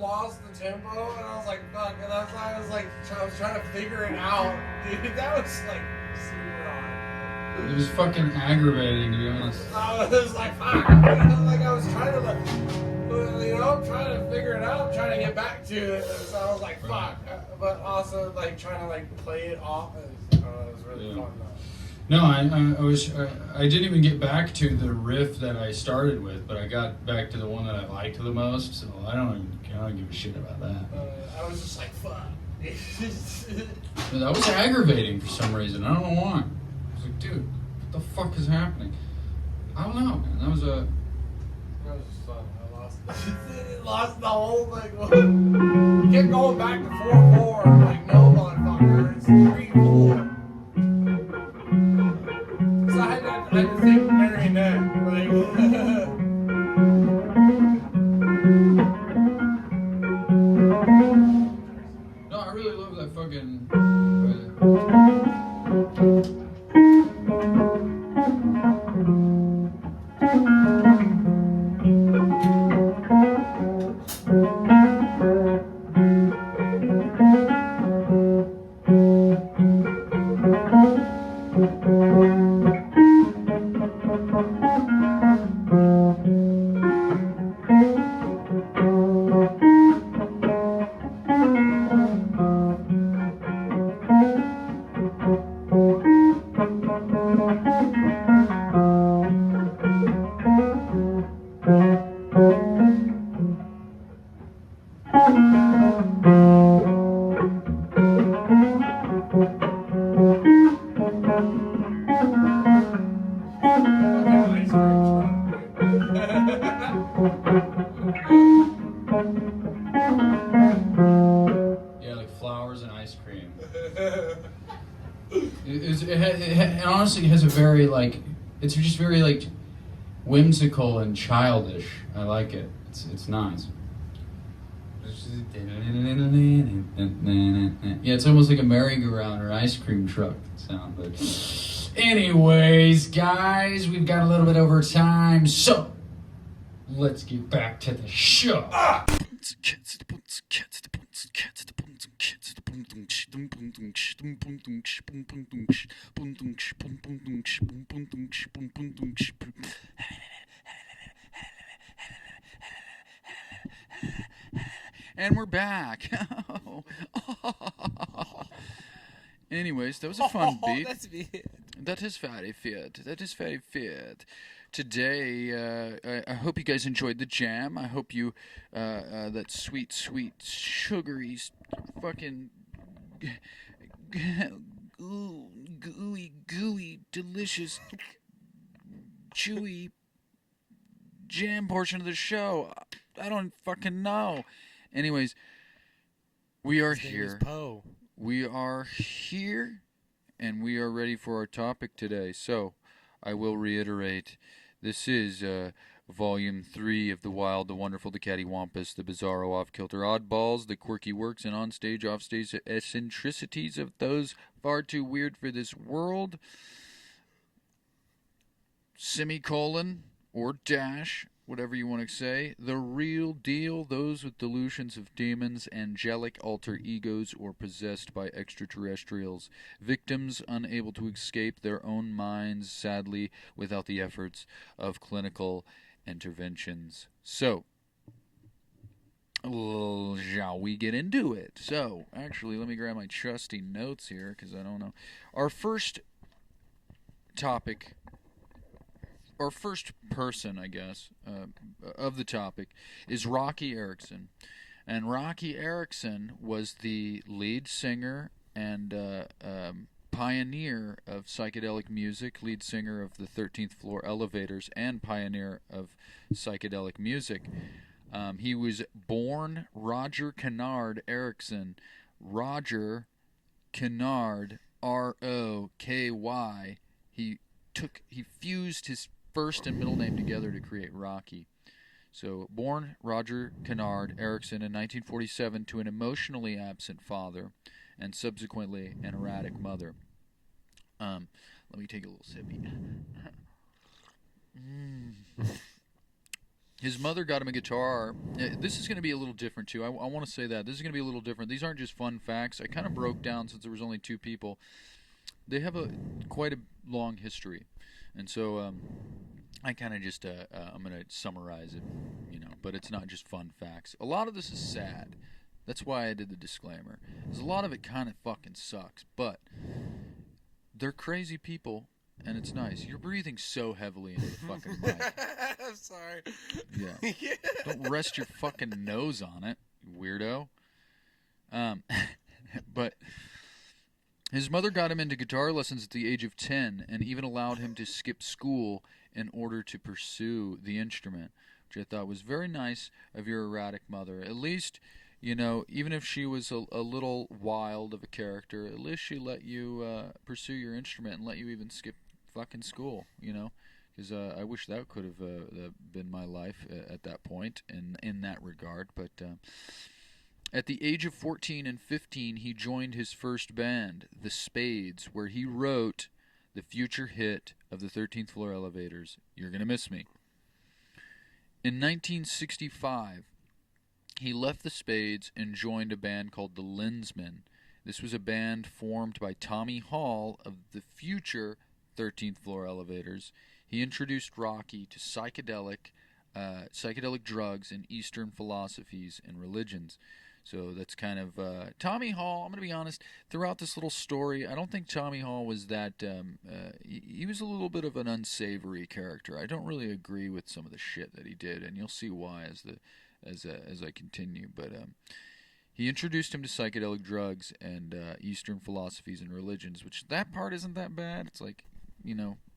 lost the tempo, and I was like, fuck, and that's why I was like, I was trying to figure it out, dude. That was like super hard. It was fucking aggravating, to be honest. I was like, fuck. Like I was trying to, like, you know, I'm trying to figure it out, I'm trying to get back to it. So I was like, fuck. But also, like, trying to, like, play it off. It was really fun, though. No, I didn't even get back to the riff that I started with, but I got back to the one that I liked the most. So I don't give a shit about that. I was just like, fuck. That was aggravating for some reason. I don't know why. I was like, dude, what the fuck is happening? I don't know, man. That was That was just fun. I lost the whole thing. Kept going back to 4-4. I'm like, no, motherfucker. It's 3-4. So I had to think marionette. Like, no, I really love that fucking. Yeah, like flowers and ice cream. It honestly has a very, like, it's just very, like, whimsical and childish. I like it. It's nice. Yeah, it's almost like a merry-go-round or ice cream truck sound. But anyways, guys, we've got a little bit over time, so let's get back to the show. And we're back. Anyways, that was a fun beat. That's weird. That is very weird. That is very weird. Today, I hope you guys enjoyed the jam. I hope you, that sweet, sweet, sugary, fucking, gooey, delicious, chewy jam portion of the show. I don't fucking know. Anyways, we are His name is here. Poe. We are here, and we are ready for our topic today. So, I will reiterate, this is Volume 3 of The Wild, the Wonderful, the Cattywampus, the Bizarro, Off-Kilter Oddballs, the Quirky Works, and On-Stage, Off-Stage eccentricities of those far too weird for this world, semicolon, or dash, whatever you want to say, the real deal, those with delusions of demons, angelic alter egos, or possessed by extraterrestrials, victims unable to escape their own minds, sadly, without the efforts of clinical interventions. So, shall we get into it? So, actually, let me grab my trusty notes here, because I don't know. Our first topic, or first person, I guess, of the topic is Rocky Erickson. And Rocky Erickson was the lead singer and pioneer of psychedelic music, lead singer of the 13th Floor Elevators, and pioneer of psychedelic music. He was born Roger Kennard Erickson. Roger Kennard, R-O-K-Y. He fused his first and middle name together to create Rocky. So, born Roger Kennard Erickson in 1947 to an emotionally absent father and subsequently an erratic mother. Let me take a little sippy. His mother got him a guitar. This is going to be a little different, too. I want to say that. This is going to be a little different. These aren't just fun facts. I kind of broke down, since there was only two people. They have quite a long history. And so I kind of just, I'm going to summarize it, but it's not just fun facts. A lot of this is sad. That's why I did the disclaimer. Because a lot of it kind of fucking sucks. But they're crazy people, and it's nice. You're breathing so heavily into the fucking mic. I'm sorry. Yeah. Don't rest your fucking nose on it, you weirdo. But his mother got him into guitar lessons at the age of 10 and even allowed him to skip school in order to pursue the instrument, which I thought was very nice of your erratic mother. At least, even if she was a little wild of a character, at least she let you pursue your instrument and let you even skip fucking school, because I wish that could have been my life at that point in that regard. But at the age of 14 and 15, he joined his first band, the Spades, where he wrote the future hit of the 13th Floor Elevators, You're Gonna Miss Me. In 1965, he left the Spades and joined a band called the Lensmen. This was a band formed by Tommy Hall of the future 13th Floor Elevators. He introduced Rocky to psychedelic drugs and Eastern philosophies and religions. So that's kind of Tommy Hall. I'm going to be honest. Throughout this little story, I don't think Tommy Hall was that. He was a little bit of an unsavory character. I don't really agree with some of the shit that he did, and you'll see why as I continue. But he introduced him to psychedelic drugs and Eastern philosophies and religions, which that part isn't that bad. It's like,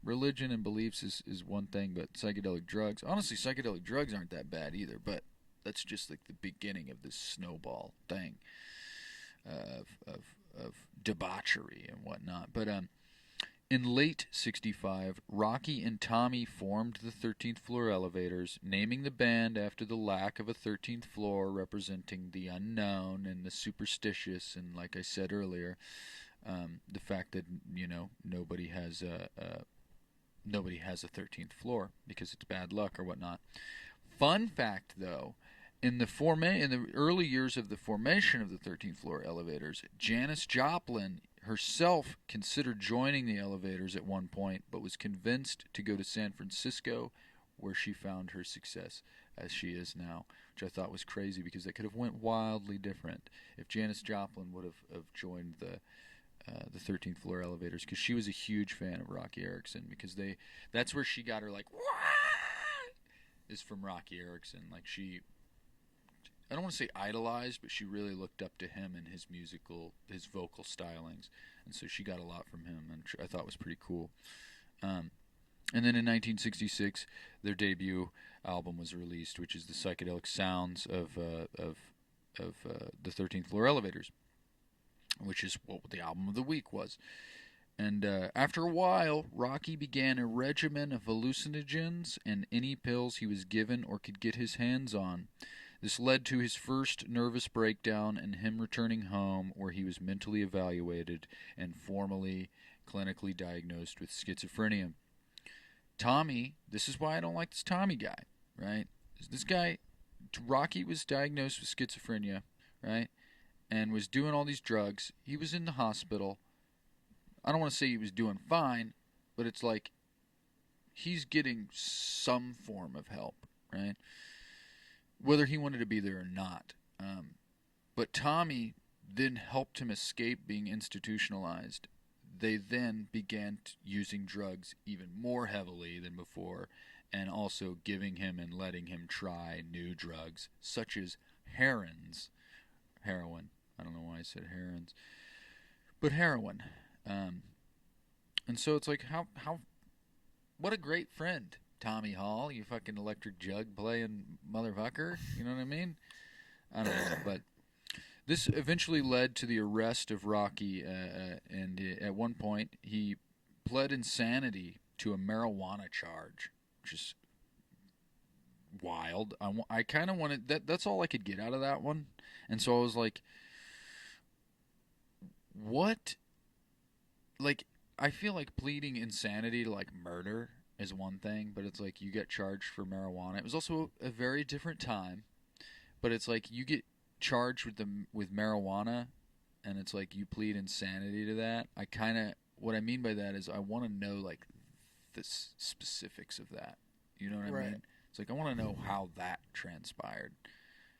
religion and beliefs is one thing, but psychedelic drugs, honestly, psychedelic drugs aren't that bad either, but that's just like the beginning of this snowball thing of debauchery and whatnot. But in late 65, Rocky and Tommy formed the 13th Floor Elevators, naming the band after the lack of a 13th floor representing the unknown and the superstitious, and like I said earlier, the fact that nobody has a 13th floor because it's bad luck or whatnot. Fun fact, though, in the early years of the formation of the 13th Floor Elevators, Janis Joplin herself considered joining the Elevators at one point, but was convinced to go to San Francisco, where she found her success as she is now, which I thought was crazy because that could have went wildly different if Janis Joplin would have joined the 13th Floor Elevators, because she was a huge fan of Rocky Erickson, because that's where she got her like is from Rocky Erickson. Like, I don't want to say idolized, but she really looked up to him and his vocal stylings, and so she got a lot from him, and I thought was pretty cool. And then in 1966, their debut album was released, which is the psychedelic sounds of the 13th Floor Elevators, which is what the album of the week was. And after a while, Rocky began a regimen of hallucinogens and any pills he was given or could get his hands on. This led to his first nervous breakdown and him returning home, where he was mentally evaluated and formally clinically diagnosed with schizophrenia. Tommy, this is why I don't like this Tommy guy, right? This guy, Rocky, was diagnosed with schizophrenia, right? And was doing all these drugs. He was in the hospital. I don't want to say he was doing fine, but it's like he's getting some form of help, right? Whether he wanted to be there or not. But Tommy then helped him escape being institutionalized. They then began using drugs even more heavily than before, and also giving him and letting him try new drugs, such as heroin. I don't know why I said herons, but heroin. And so it's like, what a great friend, Tommy Hall, you fucking electric jug playing motherfucker. You know what I mean? I don't know, but this eventually led to the arrest of Rocky, and at one point he pled insanity to a marijuana charge, which is wild. I kind of wanted that's all I could get out of that one, and so I was like, what? Like, I feel like pleading insanity to like murder is one thing, but it's like you get charged for marijuana. It was also a very different time, but it's like you get charged with marijuana, and it's like you plead insanity to that. What I mean by that is I want to know like the specifics of that. You know what I mean? It's like I want to know how that transpired,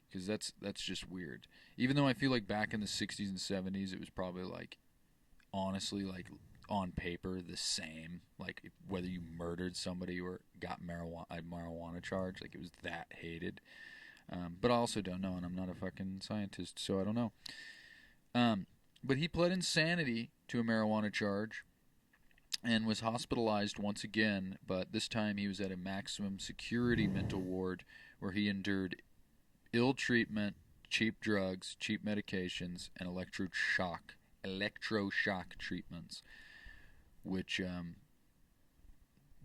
because that's just weird. Even though I feel like back in the 60s and 70s, it was probably like, honestly, like on paper the same, like whether you murdered somebody or got a marijuana charge, like it was that hated. But I also don't know, and I'm not a fucking scientist, so I don't know. But he pled insanity to a marijuana charge and was hospitalized once again, but this time he was at a maximum security mental ward where he endured ill treatment, cheap drugs, cheap medications, and electroshock treatments. Which,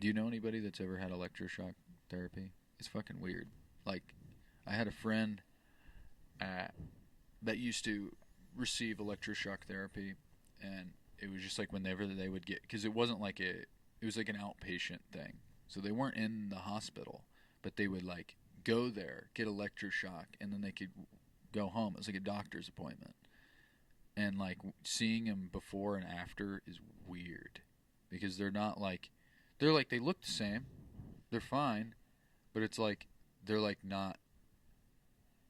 do you know anybody that's ever had electroshock therapy? It's fucking weird. Like, I had a friend that used to receive electroshock therapy, and it was just like whenever they would get, because it wasn't like it was like an outpatient thing. So they weren't in the hospital, but they would like go there, get electroshock, and then they could go home. It was like a doctor's appointment. and like seeing them before and after is weird because they're not like they look the same, they're fine, but it's like they're like not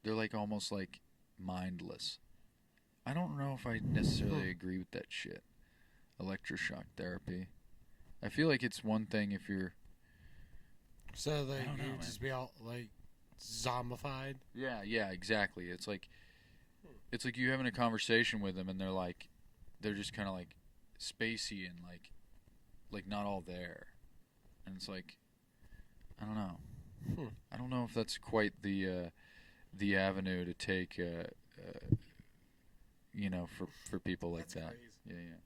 they're like almost like mindless. I don't know if I necessarily agree with that shit. Electroshock therapy. I feel like it's one thing if you're So they I don't know, you man. just be all like zombified. yeah, exactly. It's like you having a conversation with them and they're just kind of like spacey and like not all there. And it's like I don't know. I don't know if that's quite the avenue to take for people like That's that. crazy. Yeah.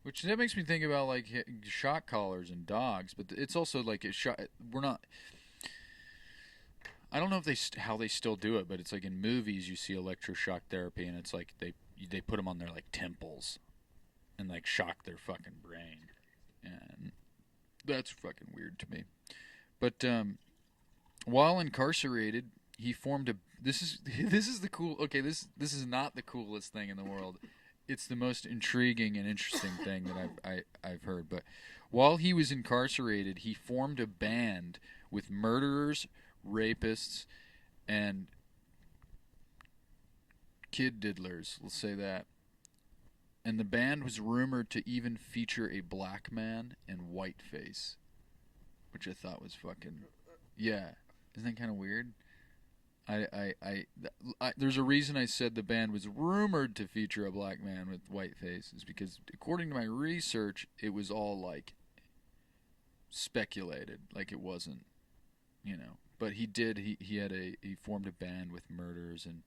Which that makes me think about like shock collars and dogs, but it's also like a shot. We're not. I don't know if how they still do it, but it's like in movies you see electroshock therapy, and it's like they put them on their like temples, and like shock their fucking brain, and that's fucking weird to me. But while incarcerated, he formed a. This is the cool. Okay, this is not the coolest thing in the world. It's the most intriguing and interesting thing that I've heard. But while he was incarcerated, he formed a band with murderers, rapists, and kid diddlers. Let's say that. And the band was rumored to even feature a black man and whiteface, which I thought was fucking yeah. Isn't that kind of weird? There's a reason I said the band was rumored to feature a black man with white face. Is because according to my research, it was all like speculated, like it wasn't, But he did. He formed a band with murderers and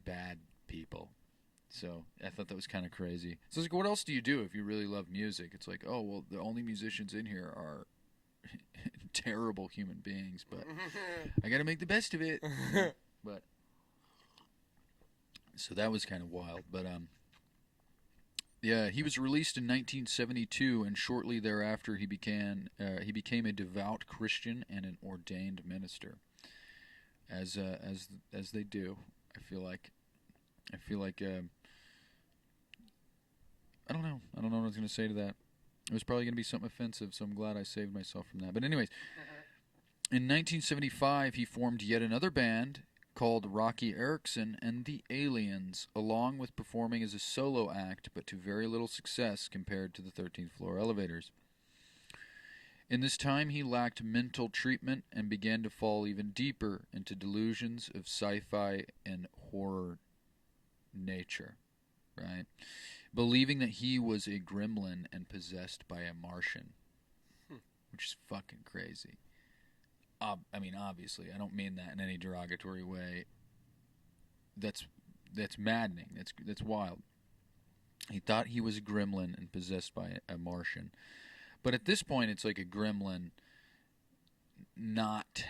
bad people. So I thought that was kind of crazy. So it's like, what else do you do if you really love music? It's like, oh well, the only musicians in here are terrible human beings, but I got to make the best of it. But so that was kind of wild. But yeah, he was released in 1972, and shortly thereafter he became a devout Christian and an ordained minister, as they do. I feel like I don't know what I was going to say to that. It was probably going to be something offensive, so I'm glad I saved myself from that. But anyways, in 1975, he formed yet another band called Rocky Erickson and the Aliens, along with performing as a solo act, but to very little success compared to the 13th Floor Elevators. In this time, he lacked mental treatment and began to fall even deeper into delusions of sci-fi and horror nature, right? Believing that he was a gremlin and possessed by a Martian, which is fucking crazy. I mean, obviously, I don't mean that in any derogatory way. That's maddening. That's wild. He thought he was a gremlin and possessed by a Martian, but at this point, it's like a gremlin, not,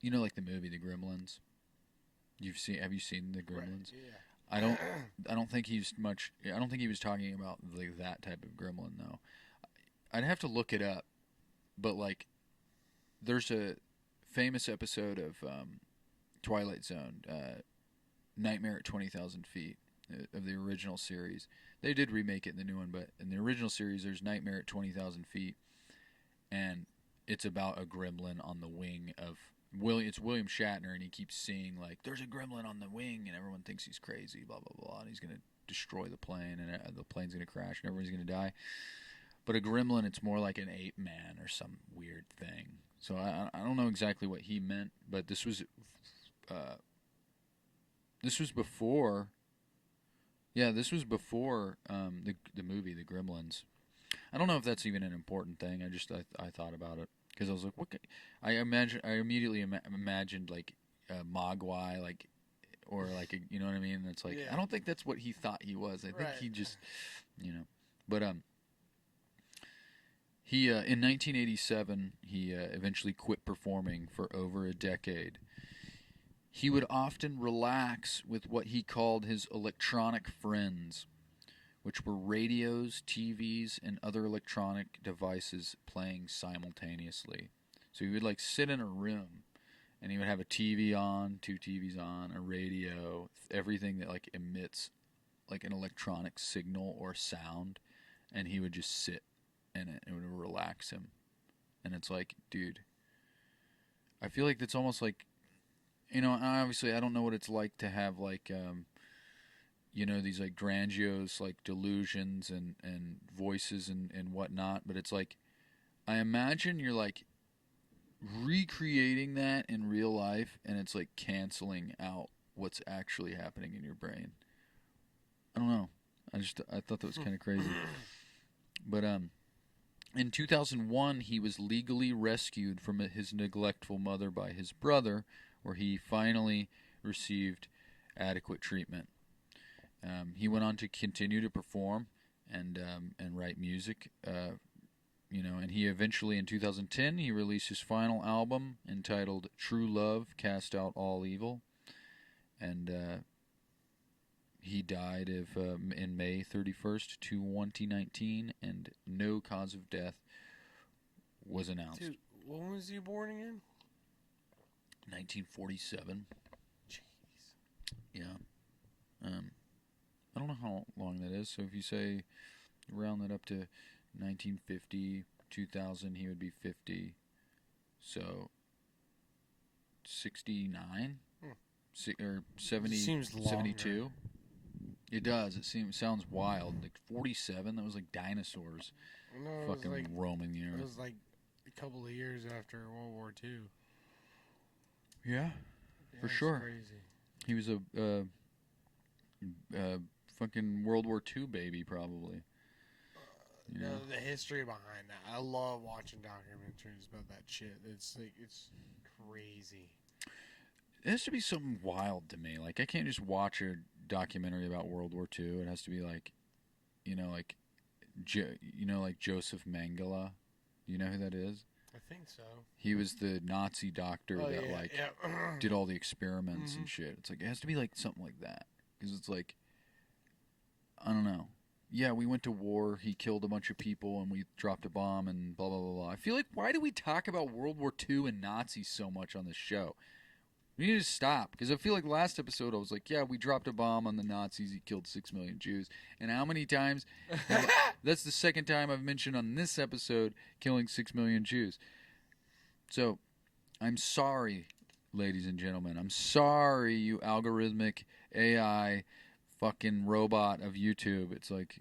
like the movie The Gremlins. Have you seen The Gremlins? Right, yeah. I don't think he was talking about like that type of gremlin though. I'd have to look it up, but like, there's a famous episode of Twilight Zone, Nightmare at 20,000 Feet, of the original series. They did remake it in the new one, but in the original series, there's Nightmare at 20,000 Feet, and it's about a gremlin on the wing of it's William Shatner, and he keeps seeing like there's a gremlin on the wing, and everyone thinks he's crazy, blah blah blah, and he's gonna destroy the plane, and the plane's gonna crash, and everyone's gonna die. But a gremlin, it's more like an ape man or some weird thing. So I don't know exactly what he meant, but this was before. Yeah, this was before the movie The Gremlins. I don't know if that's even an important thing. I thought about it because I was like, I immediately imagined like Mogwai, like, or like you know what I mean. And it's like I don't think that's what he thought he was. I think he just, but he in 1987 he eventually quit performing for over a decade. He would often relax with what he called his electronic friends, which were radios, TVs, and other electronic devices playing simultaneously. So he would like sit in a room and he would have a TV on, 2 TVs on, a radio, everything that like emits like an electronic signal or sound, and he would just sit in it. It would relax him. And it's like, dude, I feel like that's almost like, you know, obviously I don't know what it's like to have like, you know, these like grandiose like delusions and voices and whatnot, but it's like, I imagine you're like recreating that in real life, and it's like canceling out what's actually happening in your brain. I don't know. I thought that was kind of crazy. But in 2001, he was legally rescued from his neglectful mother by his brother, where he finally received adequate treatment. He went on to continue to perform and write music. You know, and he eventually, in 2010, he released his final album entitled True Love Cast Out All Evil. And he died in May 31st, 2019, and no cause of death was announced. Dude, when was he born again? 1947. Jeez. Yeah. I don't know how long that is, so if you say round that up to 1950, 2000, he would be 50. So 69? Or 70, Seems 72? It does. Sounds wild. Like 47, that was like dinosaurs No, fucking it was like, roaming the earth. it was like a couple of years after World War II. Yeah, for it's sure. Crazy. He was a fucking World War II baby, probably. You know? The history behind that. I love watching documentaries about that shit. It's like, it's crazy. It has to be something wild to me. Like, I can't just watch a documentary about World War II. It has to be like, you know, like, like Joseph Mengele. Do you know who that is? I think so. He was the Nazi doctor that yeah. did all the experiments and shit. It's like, it has to be like something like that, because it's like, I don't know. Yeah, we went to war. He killed a bunch of people, and we dropped a bomb, and blah blah blah blah. I feel like, why do we talk about World War II and Nazis so much on this show? We need to stop, because I feel like last episode I was like, yeah, we dropped a bomb on the Nazis. He killed 6 million Jews. And how many times? That's the second time I've mentioned on this episode killing 6 million Jews. So, I'm sorry, ladies and gentlemen. I'm sorry, you algorithmic AI fucking robot of YouTube. It's like,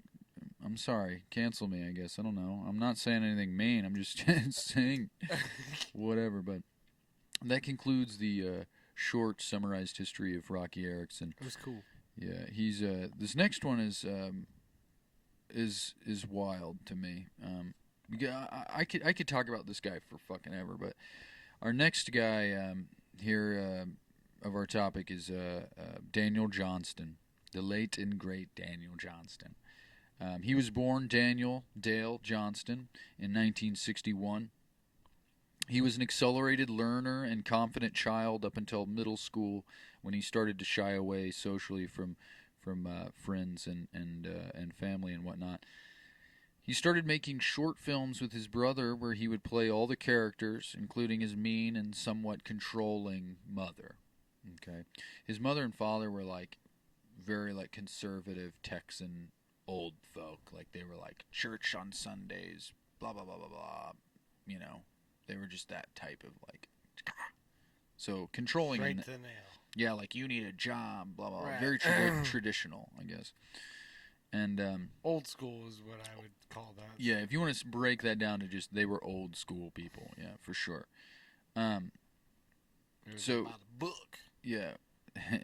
I'm sorry. Cancel me, I guess. I don't know. I'm not saying anything mean. I'm just saying whatever. But that concludes the short summarized history of Rocky Erickson. It was cool. Yeah, he's this next one is wild to me. I could talk about this guy for fucking ever, but our next guy here of our topic is Daniel Johnston, the late and great Daniel Johnston. He was born Daniel Dale Johnston in 1961. He was an accelerated learner and confident child up until middle school, when he started to shy away socially from friends and family and whatnot. He started making short films with his brother, where he would play all the characters, including his mean and somewhat controlling mother. Okay, his mother and father were like very like conservative Texan old folk. Like, they were like church on Sundays, blah blah blah blah blah. You know. They were just that type of like, so controlling. Straight to the nail. Yeah, like, you need a job, blah blah. Right. Very traditional, I guess. And old school is what I would call that. yeah, if you want to break that down to just, they were old school people. Yeah, for sure. It was So about a book. yeah,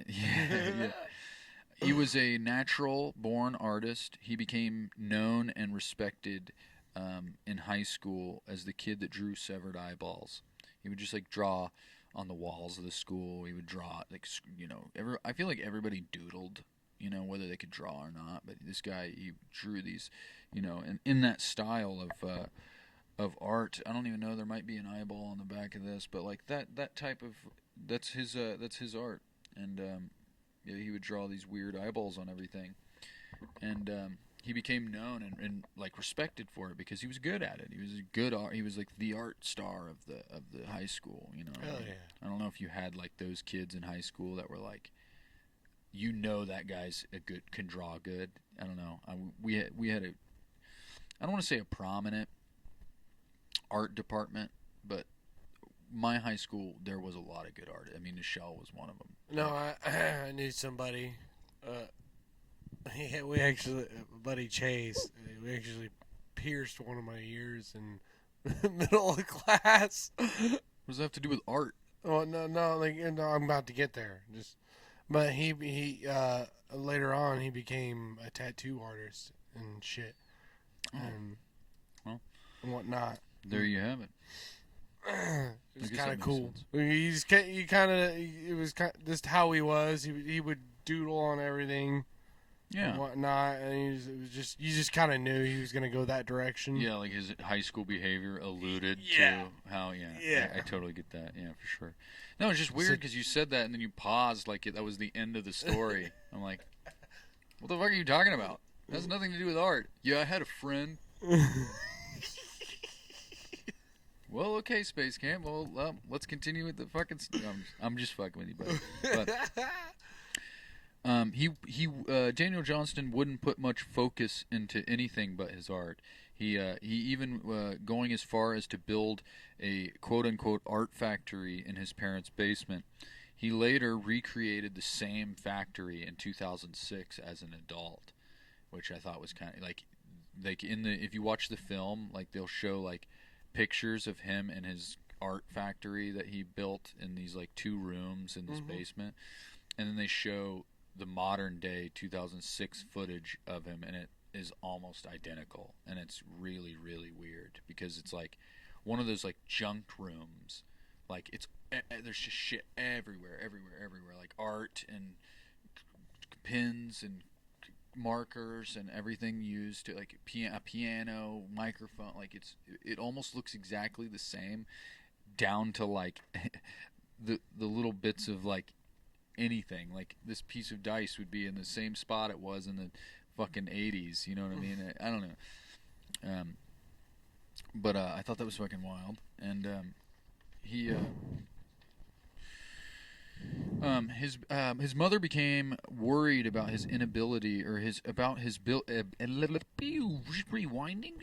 yeah. He was a natural born artist. He became known and respected in high school as the kid that drew severed eyeballs. He would just like draw on the walls of the school. He would draw like, you know, I feel like everybody doodled, you know, whether they could draw or not. But this guy, he drew these, you know, and in that style of art. I don't even know, there might be an eyeball on the back of this, but like that type of, that's his art. And yeah, he would draw these weird eyeballs on everything. And he became known and like respected for it because he was good at it. He was a good art. He was like the art star of the high school. You know. Hell yeah. I don't know if you had like those kids in high school that were like, you know, that guy's a good, can draw good. I don't know. We had a, I don't want to say a prominent art department, but my high school, there was a lot of good art. I mean, Michelle was one of them. No, I knew somebody. We actually, buddy Chase, we actually pierced one of my ears in the middle of class. What does that have to do with art? Oh no, I'm about to get there. But he later on he became a tattoo artist and shit, and whatnot. There you have it. It was kind of cool. It was just how he was. He would doodle on everything. Yeah. And whatnot, and it was just, you just kind of knew he was going to go that direction. Yeah, like his high school behavior alluded Yeah. to how, Yeah. I totally get that, yeah, for sure. No, it's just weird because you said that and then you paused like that was the end of the story. I'm like, what the fuck are you talking about? It has nothing to do with art. Yeah, I had a friend. Well, okay, Space Camp. Well, let's continue with the fucking. I'm just fucking with you, buddy. But Daniel Johnston wouldn't put much focus into anything but his art. He even going as far as to build a quote unquote art factory in his parents' basement. He later recreated the same factory in 2006 as an adult, which I thought was kind of like in the, if you watch the film, like they'll show like pictures of him in his art factory that he built in these like 2 rooms in this basement, and then they show the modern day 2006 footage of him, and it is almost identical, and it's really, really weird because it's like one of those like junked rooms, like it's there's just shit everywhere, like art and pins and markers and everything used to like a piano, microphone, like it almost looks exactly the same, down to like the little bits of like anything, like this piece of dice would be in the same spot it was in the fucking 80s, you know what I mean? I don't know, but I thought that was fucking wild. And his mother became worried about his inability, or rewinding.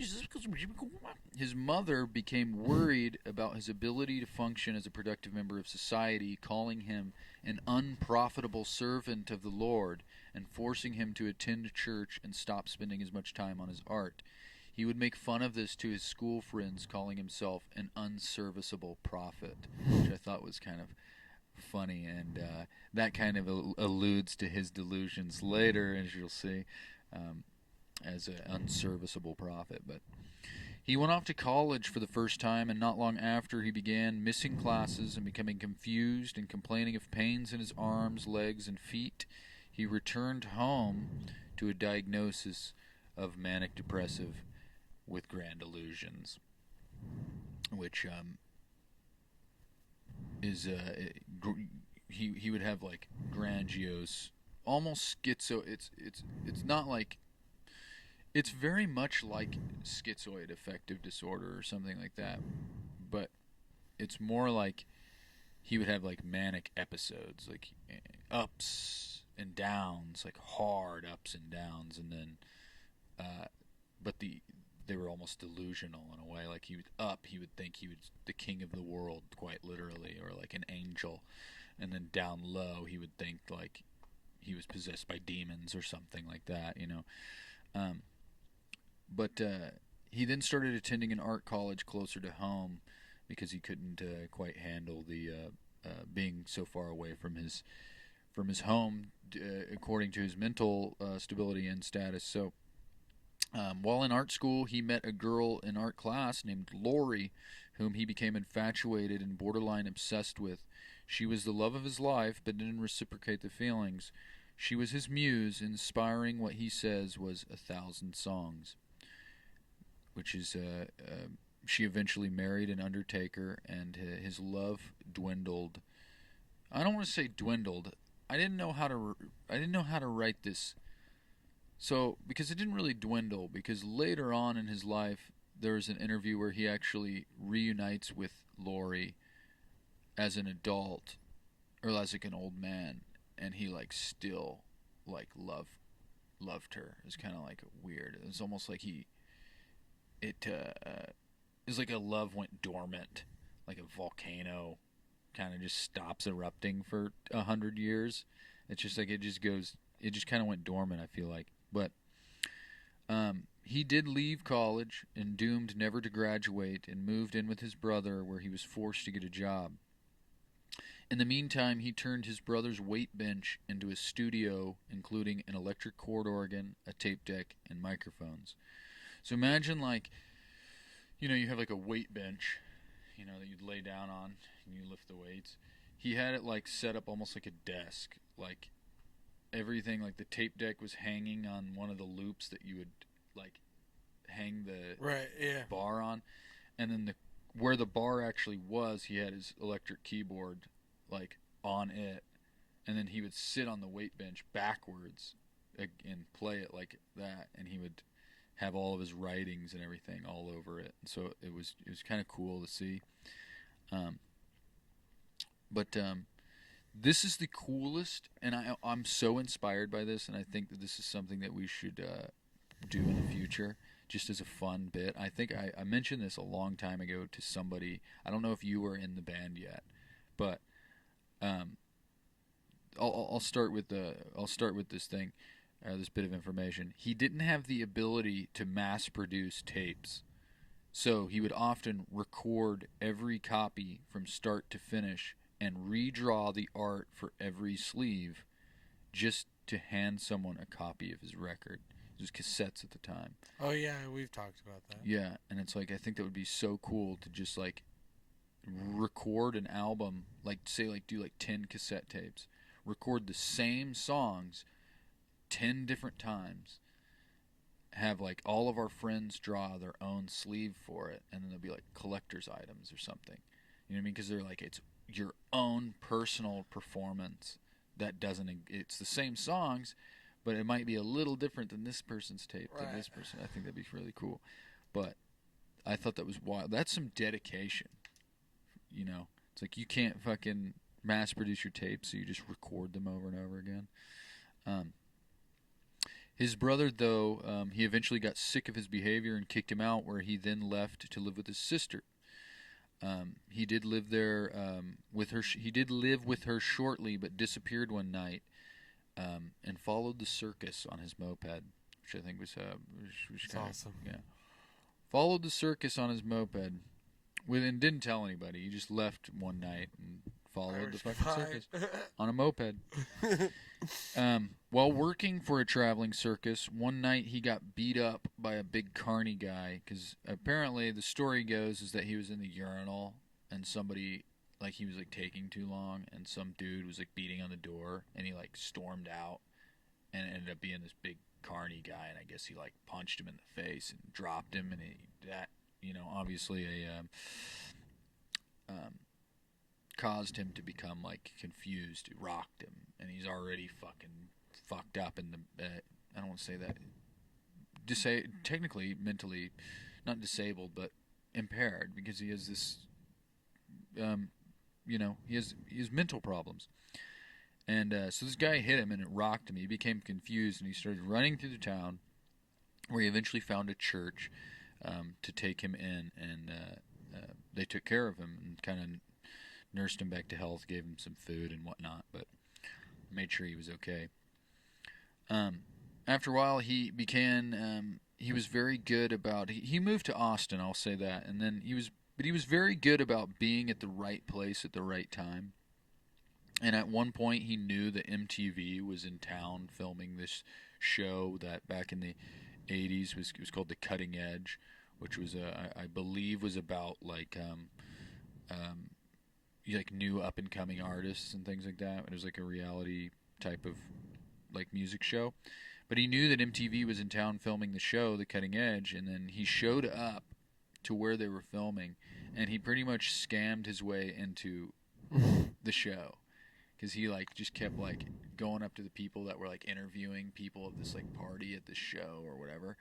His mother became worried about his ability to function as a productive member of society, calling him an unprofitable servant of the Lord and forcing him to attend church and stop spending as much time on his art. He would make fun of this to his school friends, calling himself an unserviceable prophet, which I thought was kind of funny, and that kind of alludes to his delusions later, as you'll see, as an unserviceable prophet. But he went off to college for the first time, and not long after he began missing classes and becoming confused and complaining of pains in his arms, legs, and feet. He returned home to a diagnosis of manic depressive with grand delusions, which is he would have like grandiose, almost schizo. It's not like, it's very much like schizoid affective disorder or something like that, but it's more like he would have like manic episodes, like ups and downs, like hard ups and downs, and then but they were almost delusional in a way. Like he would think he was the king of the world, quite literally, or like an angel, and then down low he would think like he was possessed by demons or something like that, you know. But he then started attending an art college closer to home because he couldn't quite handle the being so far away from his home, according to his mental stability and status. So while in art school, he met a girl in art class named Lori, whom he became infatuated and borderline obsessed with. She was the love of his life, but didn't reciprocate the feelings. She was his muse, inspiring what he says was 1,000 songs, which is, she eventually married an undertaker, and his love dwindled. I don't want to say dwindled. I didn't know how to write this So, because it didn't really dwindle, because later on in his life, there was an interview where he actually reunites with Lori as an adult, or as like an old man, and he like still like loved her. It's kind of like weird. It's almost like it's like a love went dormant, like a volcano kind of just stops erupting for 100 years. It's just like it just kind of went dormant. I feel like, but he did leave college and doomed never to graduate, and moved in with his brother, where he was forced to get a job. In the meantime, he turned his brother's weight bench into a studio, including an electric chord organ, a tape deck, and microphones. So imagine, like, you have like a weight bench, that you'd lay down on and you lift the weights. He had it like set up almost like a desk. Like everything, like the tape deck was hanging on one of the loops that you would like hang the bar on, and then where the bar actually was, he had his electric keyboard like on it, and then he would sit on the weight bench backwards and play it like that, and he would have all of his writings and everything all over it. And so it was kind of cool to see. But this is the coolest, and I'm so inspired by this, and I think that this is something that we should do in the future, just as a fun bit. I think I mentioned this a long time ago to somebody. I don't know if you were in the band yet, but I'll start with this thing, this bit of information. He didn't have the ability to mass produce tapes, so he would often record every copy from start to finish and redraw the art for every sleeve, just to hand someone a copy of his record. It was cassettes at the time. Oh yeah, we've talked about that. Yeah, and it's like, I think that would be so cool to just like record an album, like say like do like 10 cassette tapes, record the same songs 10 different times, have like all of our friends draw their own sleeve for it, and then there'll be like collector's items or something. You know what I mean? Because they're like, it's your own personal performance that doesn't, it's the same songs, but it might be a little different than this person's tape than this person. I think that'd be really cool. But I thought that was wild. That's some dedication. It's like you can't fucking mass produce your tapes, so you just record them over and over again. His brother, though, he eventually got sick of his behavior and kicked him out, where he then left to live with his sister. He did live there with her. He did live with her shortly, but disappeared one night, and followed the circus on his moped, which I think was awesome. Yeah, followed the circus on his moped, and didn't tell anybody. He just left one night and followed the fucking circus on a moped. While working for a traveling circus, one night he got beat up by a big carny guy, because apparently the story goes is that he was in the urinal and somebody, like, he was like taking too long, and some dude was like beating on the door, and he like stormed out, and it ended up being this big carny guy, and I guess he like punched him in the face and dropped him, and obviously caused him to become like confused. It rocked him, and he's already fucking fucked up in the I don't want to say that, technically mentally not disabled, but impaired, because he has this he has mental problems. And so this guy hit him, and it rocked him. He became confused, and he started running through the town, where he eventually found a church to take him in, and they took care of him and kind of nursed him back to health, gave him some food and whatnot, but made sure he was okay. After a while, he was very good about, he moved to Austin, I'll say that, and then he was very good about being at the right place at the right time. And at one point, he knew that MTV was in town filming this show that back in the 80s was called The Cutting Edge, which was I believe was about like new up and coming artists and things like that. It was like a reality type of like music show. But he knew that MTV was in town filming the show, The Cutting Edge, and then he showed up to where they were filming, and he pretty much scammed his way into the show. because he like just kept like going up to the people that were like interviewing people of this like party at this show or whatever,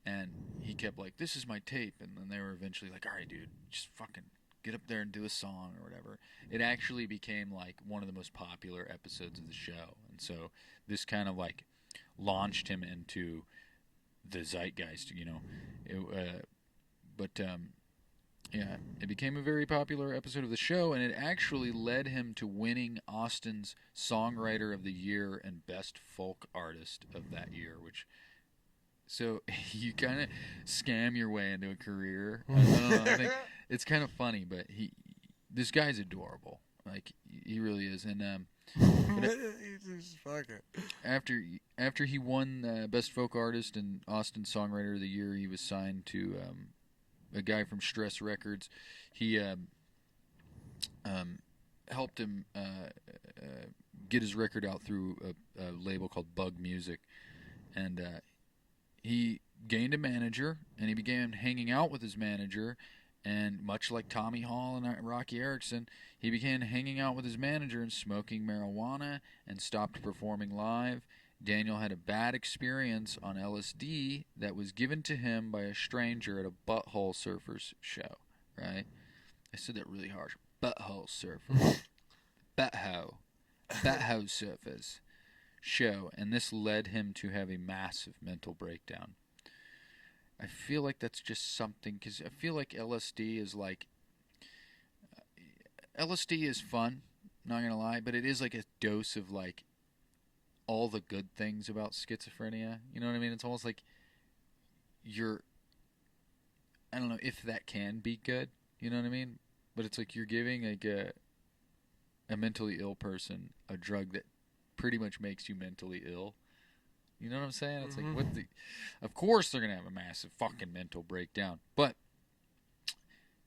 and he kept like, "This is my tape," and then they were eventually like, "All right, dude, just fucking get up there and do a song or whatever." It actually became like one of the most popular episodes of the show, and so this kind of like launched him into the zeitgeist, you know. Yeah, it became a very popular episode of the show, and it actually led him to winning Austin's Songwriter of the Year and Best Folk Artist of that year, which... So you kind of scam your way into a career. I don't know. I think it's kind of funny, but this guy's adorable. Like, he really is. And He's fucking... after he won Best Folk Artist and Austin Songwriter of the Year, he was signed to a guy from Stress Records. He helped him get his record out through a label called Bug Music, and he gained a manager, and he began hanging out with his manager. And much like Tommy Hall and Rocky Erickson, he began hanging out with his manager and smoking marijuana and stopped performing live. Daniel had a bad experience on LSD that was given to him by a stranger at a Butthole Surfers show, right? I said that really harsh. Butthole Surfers. Butthole Surfers show. And this led him to have a massive mental breakdown. I feel like that's just something, because I feel like LSD is like... LSD is fun, not gonna lie, but it is like a dose of like all the good things about schizophrenia. You know what I mean? It's almost like you're... I don't know if that can be good, you know what I mean? But it's like you're giving like a mentally ill person a drug that pretty much makes you mentally ill. You know what I'm saying? It's like, what the... Of course they're going to have a massive fucking mental breakdown. But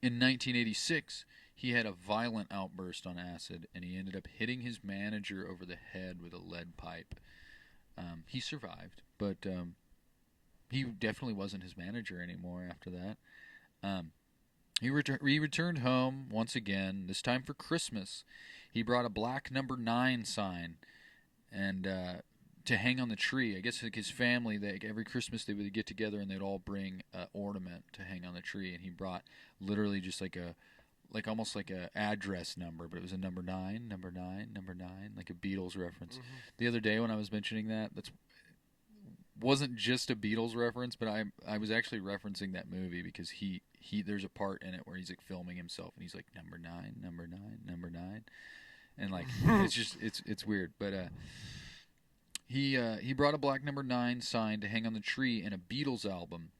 in 1986, he had a violent outburst on acid, and he ended up hitting his manager over the head with a lead pipe. He survived, but he definitely wasn't his manager anymore after that. He returned home once again, this time for Christmas. He brought a black number 9 sign and to hang on the tree. I guess like his family, every Christmas they would get together and they'd all bring an ornament to hang on the tree. And he brought literally just like almost like a address number, but it was a number 9, like a Beatles reference. The other day when I was mentioning that wasn't just a Beatles reference, but I was actually referencing that movie because he there's a part in it where he's like filming himself and he's like number 9, and like it's weird, but he brought a black number 9 sign to hang on the tree in a Beatles album.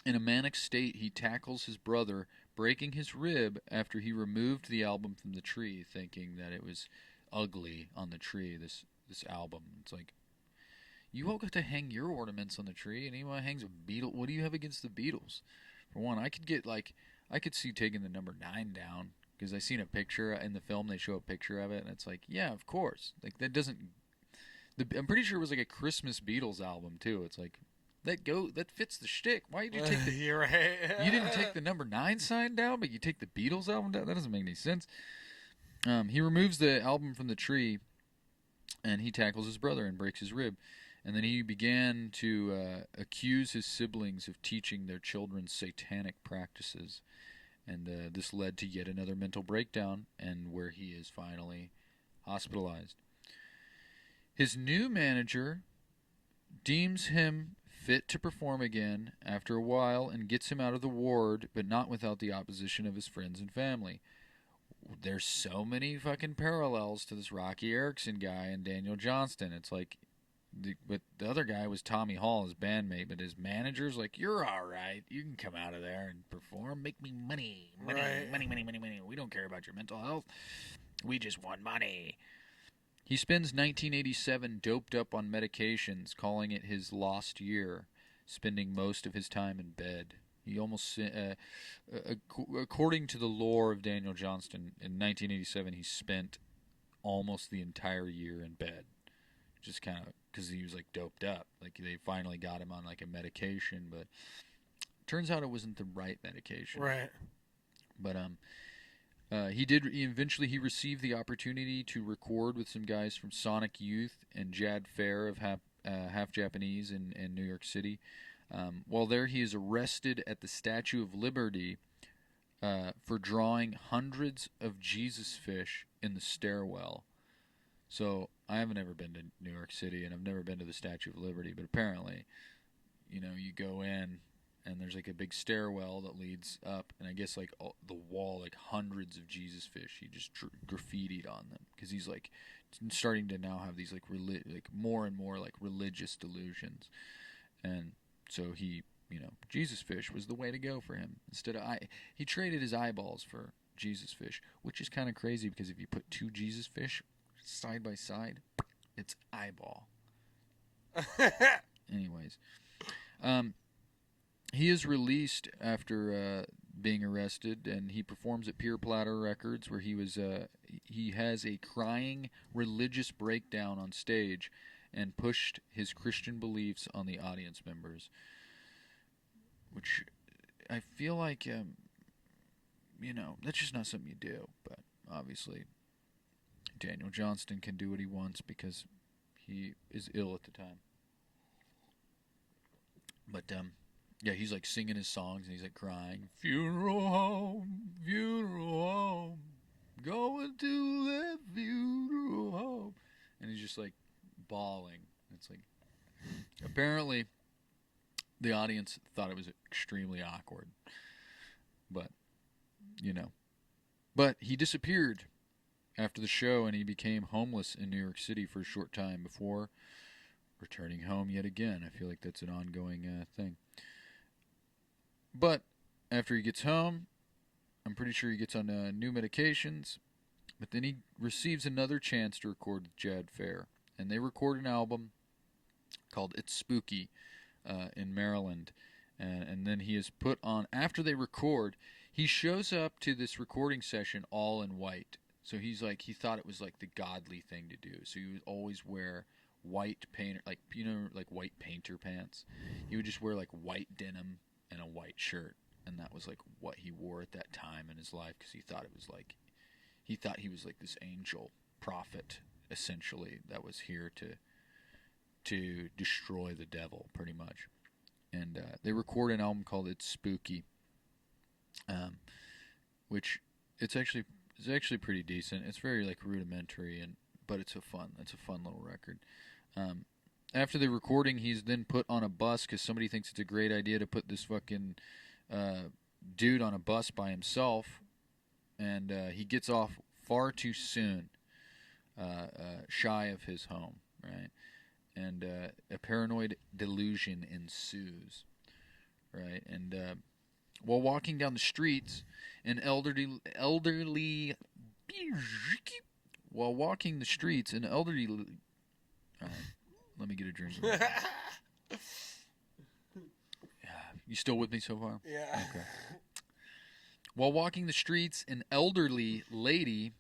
In a manic state, he tackles his brother, breaking his rib after he removed the album from the tree, thinking that it was ugly on the tree. This album, it's like, you all got to hang your ornaments on the tree, and anyone hangs a Beatle. What do you have against the Beatles? For one, I could see taking the number 9 down, because I seen a picture in the film. They show a picture of it, and it's like, yeah, of course. Like that doesn't. I'm pretty sure it was like a Christmas Beatles album too. It's like that fits the shtick. Why did you take the? You're right. You didn't take the number 9 sign down, but you take the Beatles album down. That doesn't make any sense. He removes the album from the tree, and he tackles his brother and breaks his rib. And then he began to accuse his siblings of teaching their children satanic practices. And this led to yet another mental breakdown, and where he is finally hospitalized. His new manager deems him fit to perform again after a while and gets him out of the ward, but not without the opposition of his friends and family. There's so many fucking parallels to this Rocky Erickson guy and Daniel Johnston. It's like, but the other guy was Tommy Hall, his bandmate, but his manager's like, you're all right. You can come out of there and perform. Make me money. Money. We don't care about your mental health. We just want money. He spends 1987 doped up on medications, calling it his lost year, spending most of his time in bed. He almost, according to the lore of Daniel Johnston, in 1987 he spent almost the entire year in bed. Just kind of because he was like doped up. Like they finally got him on like a medication, but turns out it wasn't the right medication. Right. But Eventually received the opportunity to record with some guys from Sonic Youth and Jad Fair of Half Japanese in New York City. While there, he is arrested at the Statue of Liberty for drawing hundreds of Jesus fish in the stairwell. So I haven't ever been to New York City, and I've never been to the Statue of Liberty, but apparently, you go in, and there's like a big stairwell that leads up, and I guess like the wall, like hundreds of Jesus fish, he just graffitied on them, because he's like starting to now have these like more and more like religious delusions, and so he, Jesus fish was the way to go for him. He traded his eyeballs for Jesus fish, which is kind of crazy, because if you put two Jesus fish side by side, it's eyeball. Anyways, he is released after being arrested, and he performs at Pier Platter Records, where he has a crying religious breakdown on stage and pushed his Christian beliefs on the audience members, which I feel like, that's just not something you do. But obviously, Daniel Johnston can do what he wants because he is ill at the time. But, yeah, he's like singing his songs, and he's like crying, funeral home, going to the funeral home. And he's just like bawling. It's like, apparently the audience thought it was extremely awkward. But, but he disappeared after the show, and he became homeless in New York City for a short time before returning home yet again. I feel like that's an ongoing thing. But after he gets home, I'm pretty sure he gets on new medications. But then he receives another chance to record with Jad Fair. And they record an album called It's Spooky in Maryland. And then he is put on, after they record, he shows up to this recording session all in white. So he's like, he thought it was like the godly thing to do. So he would always wear white painter, like white painter pants. He would just wear like white denim and a white shirt, and that was like what he wore at that time in his life, because he thought he was like this angel prophet, essentially, that was here to destroy the devil, pretty much. And they record an album called It's Spooky, which it's actually pretty decent. It's very like rudimentary, but it's a fun little record. After the recording, he's then put on a bus because somebody thinks it's a great idea to put this fucking dude on a bus by himself, and he gets off far too soon, shy of his home, right? And a paranoid delusion ensues, right? And while walking down the streets, an elderly let me get a drink. You still with me so far? Yeah. Okay. While walking the streets, an elderly lady,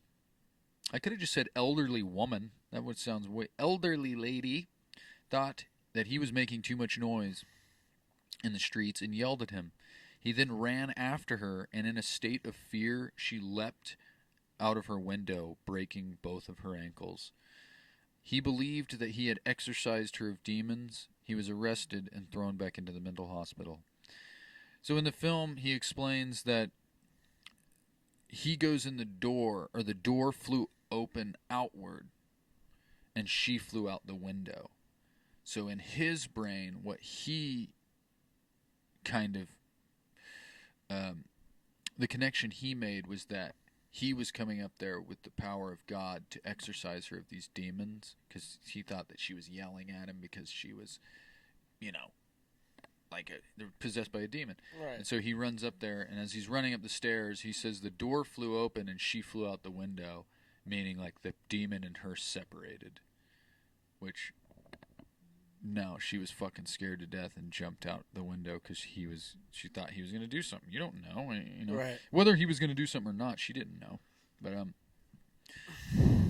I could have just said elderly woman. That would sound way. Elderly lady thought that he was making too much noise in the streets and yelled at him. He then ran after her, and in a state of fear, she leapt out of her window, breaking both of her ankles. He believed that he had exorcised her of demons. He was arrested and thrown back into the mental hospital. So in the film, he explains that he goes in the door, or the door flew open outward, and she flew out the window. So in his brain, what he kind of, the connection he made was that he was coming up there with the power of God to exorcise her of these demons, because he thought that she was yelling at him because she was, they're possessed by a demon. Right. And so he runs up there, and as he's running up the stairs, he says the door flew open and she flew out the window, meaning like the demon and her separated. Which, no, she was fucking scared to death and jumped out the window because she thought he was going to do something. You don't know, Right. Whether he was going to do something or not, she didn't know. But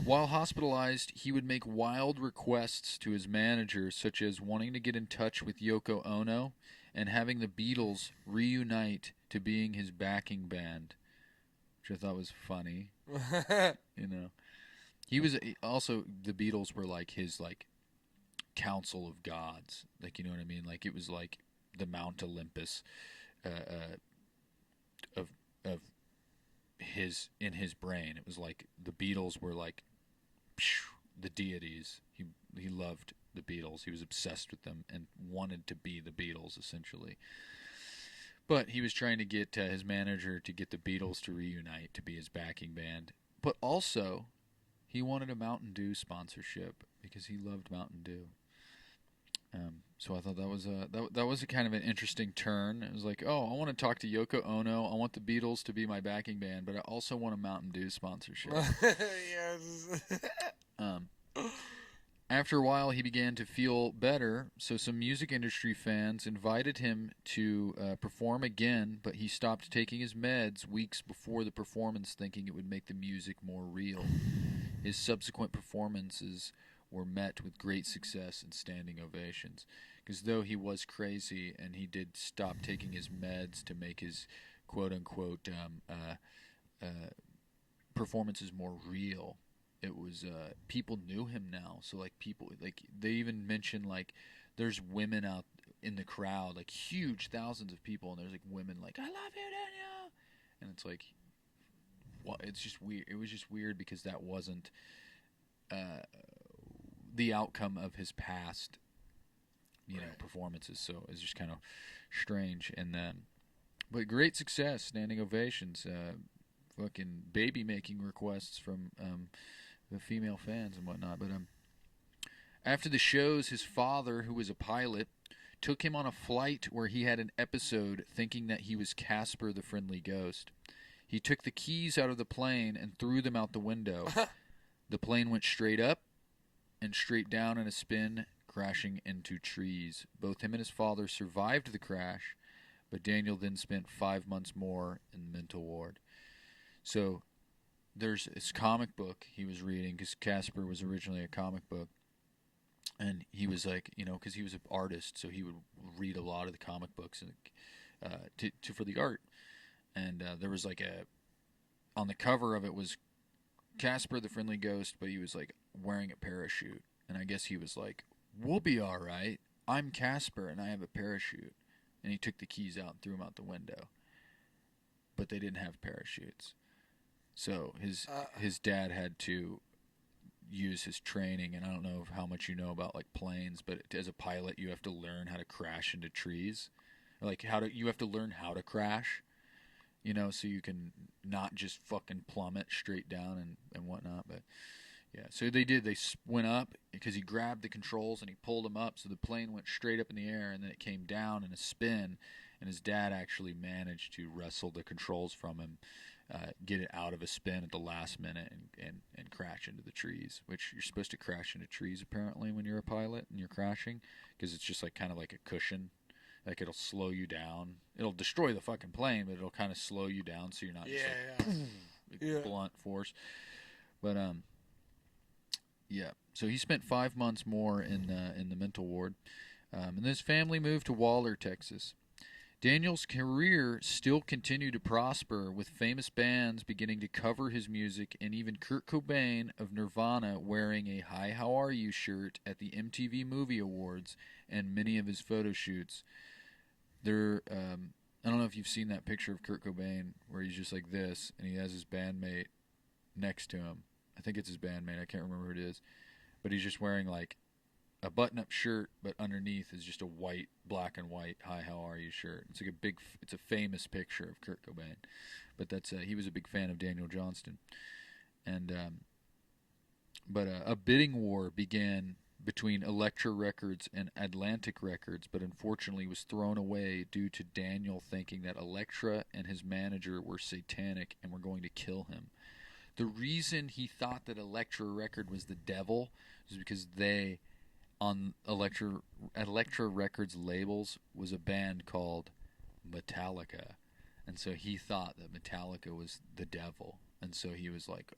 while hospitalized, he would make wild requests to his manager, such as wanting to get in touch with Yoko Ono and having the Beatles reunite to being his backing band. which I thought was funny. You know, also the Beatles were like his like council of gods, like you know what I mean. Like it was like the Mount Olympus of his in his brain. It was like the Beatles were like the deities. He loved the Beatles. He was obsessed with them and wanted to be the Beatles essentially. But he was trying to get his manager to get the Beatles to reunite to be his backing band. But also, he wanted a Mountain Dew sponsorship because he loved Mountain Dew. So I thought that was a kind of an interesting turn. It was like, oh, I want to talk to Yoko Ono. I want the Beatles to be my backing band, but I also want a Mountain Dew sponsorship. Yes. After a while, he began to feel better, so some music industry fans invited him to perform again, but he stopped taking his meds weeks before the performance, thinking it would make the music more real. His subsequent performances were met with great success and standing ovations. Because though he was crazy and he did stop taking his meds to make his quote-unquote performances more real, it was people knew him now. So like people, like they even mentioned like there's women out in the crowd, like huge thousands of people, and there's like women like, I love you, Daniel, and it's like, well, it's just weird. It was just weird because that wasn't the outcome of his past, performances. So it's just kind of strange. And but great success, standing ovations, fucking baby making requests from the female fans and whatnot. But after the shows, his father, who was a pilot, took him on a flight where he had an episode thinking that he was Casper the Friendly Ghost. He took the keys out of the plane and threw them out the window. The plane went straight up and straight down in a spin, crashing into trees. Both him and his father survived the crash, but Daniel then spent 5 months more in the mental ward. So there's this comic book he was reading, because Casper was originally a comic book. And he was like, because he was an artist, so he would read a lot of the comic books and for the art. And there was like on the cover of it was Casper the Friendly Ghost, but he was like wearing a parachute. And I guess he was like, we'll be all right. I'm Casper and I have a parachute. And he took the keys out and threw them out the window. But they didn't have parachutes. So his dad had to use his training, and I don't know how much you know about like planes, but as a pilot you have to learn how to crash into trees. Like you have to learn how to crash, so you can not just fucking plummet straight down and whatnot. But yeah, so they went up because he grabbed the controls and he pulled them up, so the plane went straight up in the air, and then it came down in a spin, and his dad actually managed to wrestle the controls from him, get it out of a spin at the last minute, and crash into the trees, which you're supposed to crash into trees apparently when you're a pilot and you're crashing, because it's just like kind of like a cushion. Like it'll slow you down. It'll destroy the fucking plane, but it'll kind of slow you down so you're not just blunt force. But yeah. So he spent 5 months more in the mental ward, and his family moved to Waller, Texas. Daniel's career still continued to prosper, with famous bands beginning to cover his music, and even Kurt Cobain of Nirvana wearing a "Hi, How Are You" shirt at the MTV Movie Awards and many of his photo shoots. I don't know if you've seen that picture of Kurt Cobain where he's just like this, and he has his bandmate next to him. I think it's his bandmate. I can't remember who it is. But he's just wearing like a button-up shirt, but underneath is just a black and white "Hi, How Are You" shirt. It's like it's a famous picture of Kurt Cobain. But he was a big fan of Daniel Johnston. And but a bidding war began between Elektra Records and Atlantic Records, but unfortunately was thrown away due to Daniel thinking that Elektra and his manager were satanic and were going to kill him. The reason he thought that Elektra Record was the devil was because on Elektra Records labels was a band called Metallica, and so he thought that Metallica was the devil, and so he was like,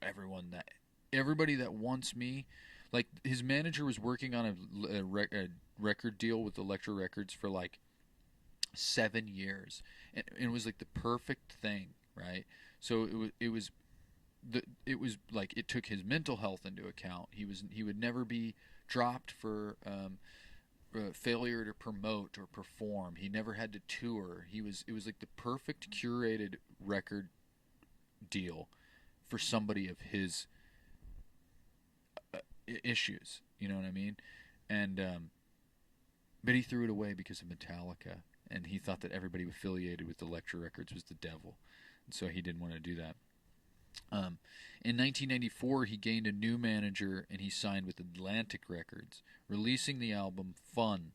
everybody that wants me, like his manager was working on a record deal with Elektra Records for like 7 years, and it was like the perfect thing right? So it was like it took his mental health into account. He would never be dropped for failure to promote or perform. He never had to tour. It was like the perfect curated record deal for somebody of his issues. You know what I mean? And but he threw it away because of Metallica, and he thought that everybody affiliated with Elektra Records was the devil, and so he didn't want to do that. In 1994, he gained a new manager and he signed with Atlantic Records, releasing the album Fun.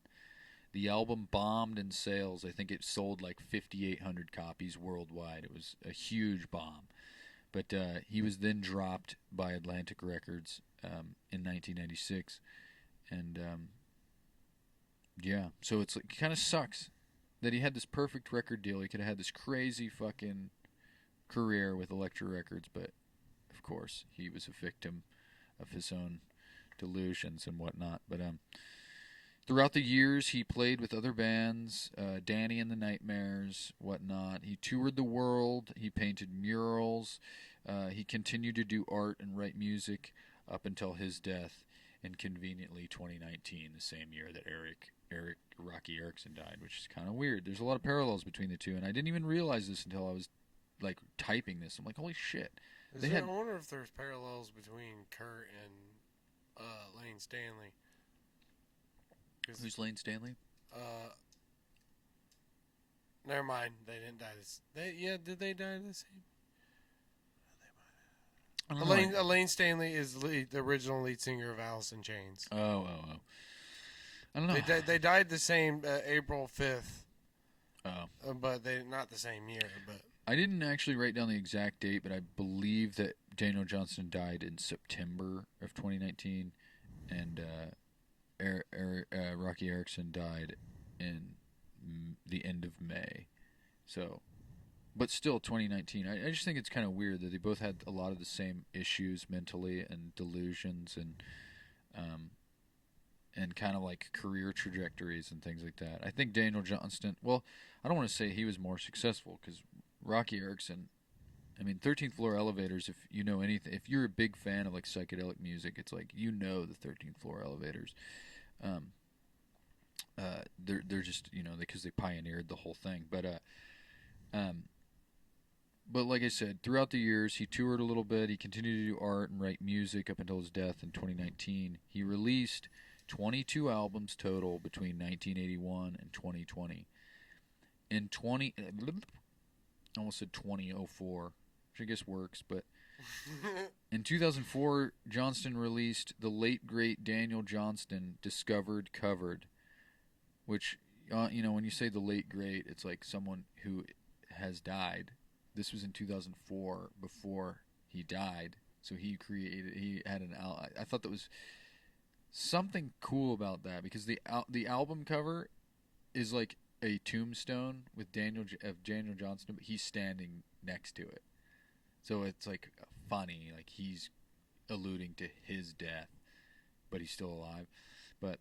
The album bombed in sales. I think it sold like 5,800 copies worldwide. It was a huge bomb. But he was then dropped by Atlantic Records in 1996. And yeah, so it kind of sucks that he had this perfect record deal. He could have had this crazy fucking career with Elektra Records, but of course he was a victim of his own delusions and whatnot. But throughout the years, he played with other bands, Danny and the Nightmares, whatnot. He toured the world. He painted murals. He continued to do art and write music up until his death in conveniently 2019, the same year that Rocky Erickson died, which is kind of weird. There's a lot of parallels between the two, and I didn't even realize this until I was like typing this. I'm like, holy shit. I wonder if there's parallels between Kurt and Lane Stanley. Who's Lane Stanley? Never mind. They didn't die did they die the same? Elaine Stanley is the original lead singer of Alice in Chains. Oh. I don't know. They died the same April 5th. Oh. But they not the same year. But I didn't actually write down the exact date, but I believe that Daniel Johnston died in September of 2019, and Rocky Erickson died in the end of May. So, but still 2019. I just think it's kind of weird that they both had a lot of the same issues mentally and delusions and kind of like career trajectories and things like that. I think Daniel Johnston, well, I don't want to say he was more successful because Rocky Erickson, I mean, 13th Floor Elevators, if you know anything, if you're a big fan of like psychedelic music, it's like, you know, the 13th Floor Elevators. They're just, you know, because they pioneered the whole thing. But like I said, throughout the years, he toured a little bit. He continued to do art and write music up until his death in 2019. He released 22 albums total between 1981 and 2020. In almost said 2004, which I guess works, but in 2004, Johnston released the late great Daniel Johnston Discovered Covered, which, you know, when you say the late great, it's like someone who has died. This was in 2004, before he died. So he had an album. I thought that was something cool about that, because the album cover is like a tombstone with Daniel Johnston, but he's standing next to it. So it's like funny, like he's alluding to his death, but he's still alive. But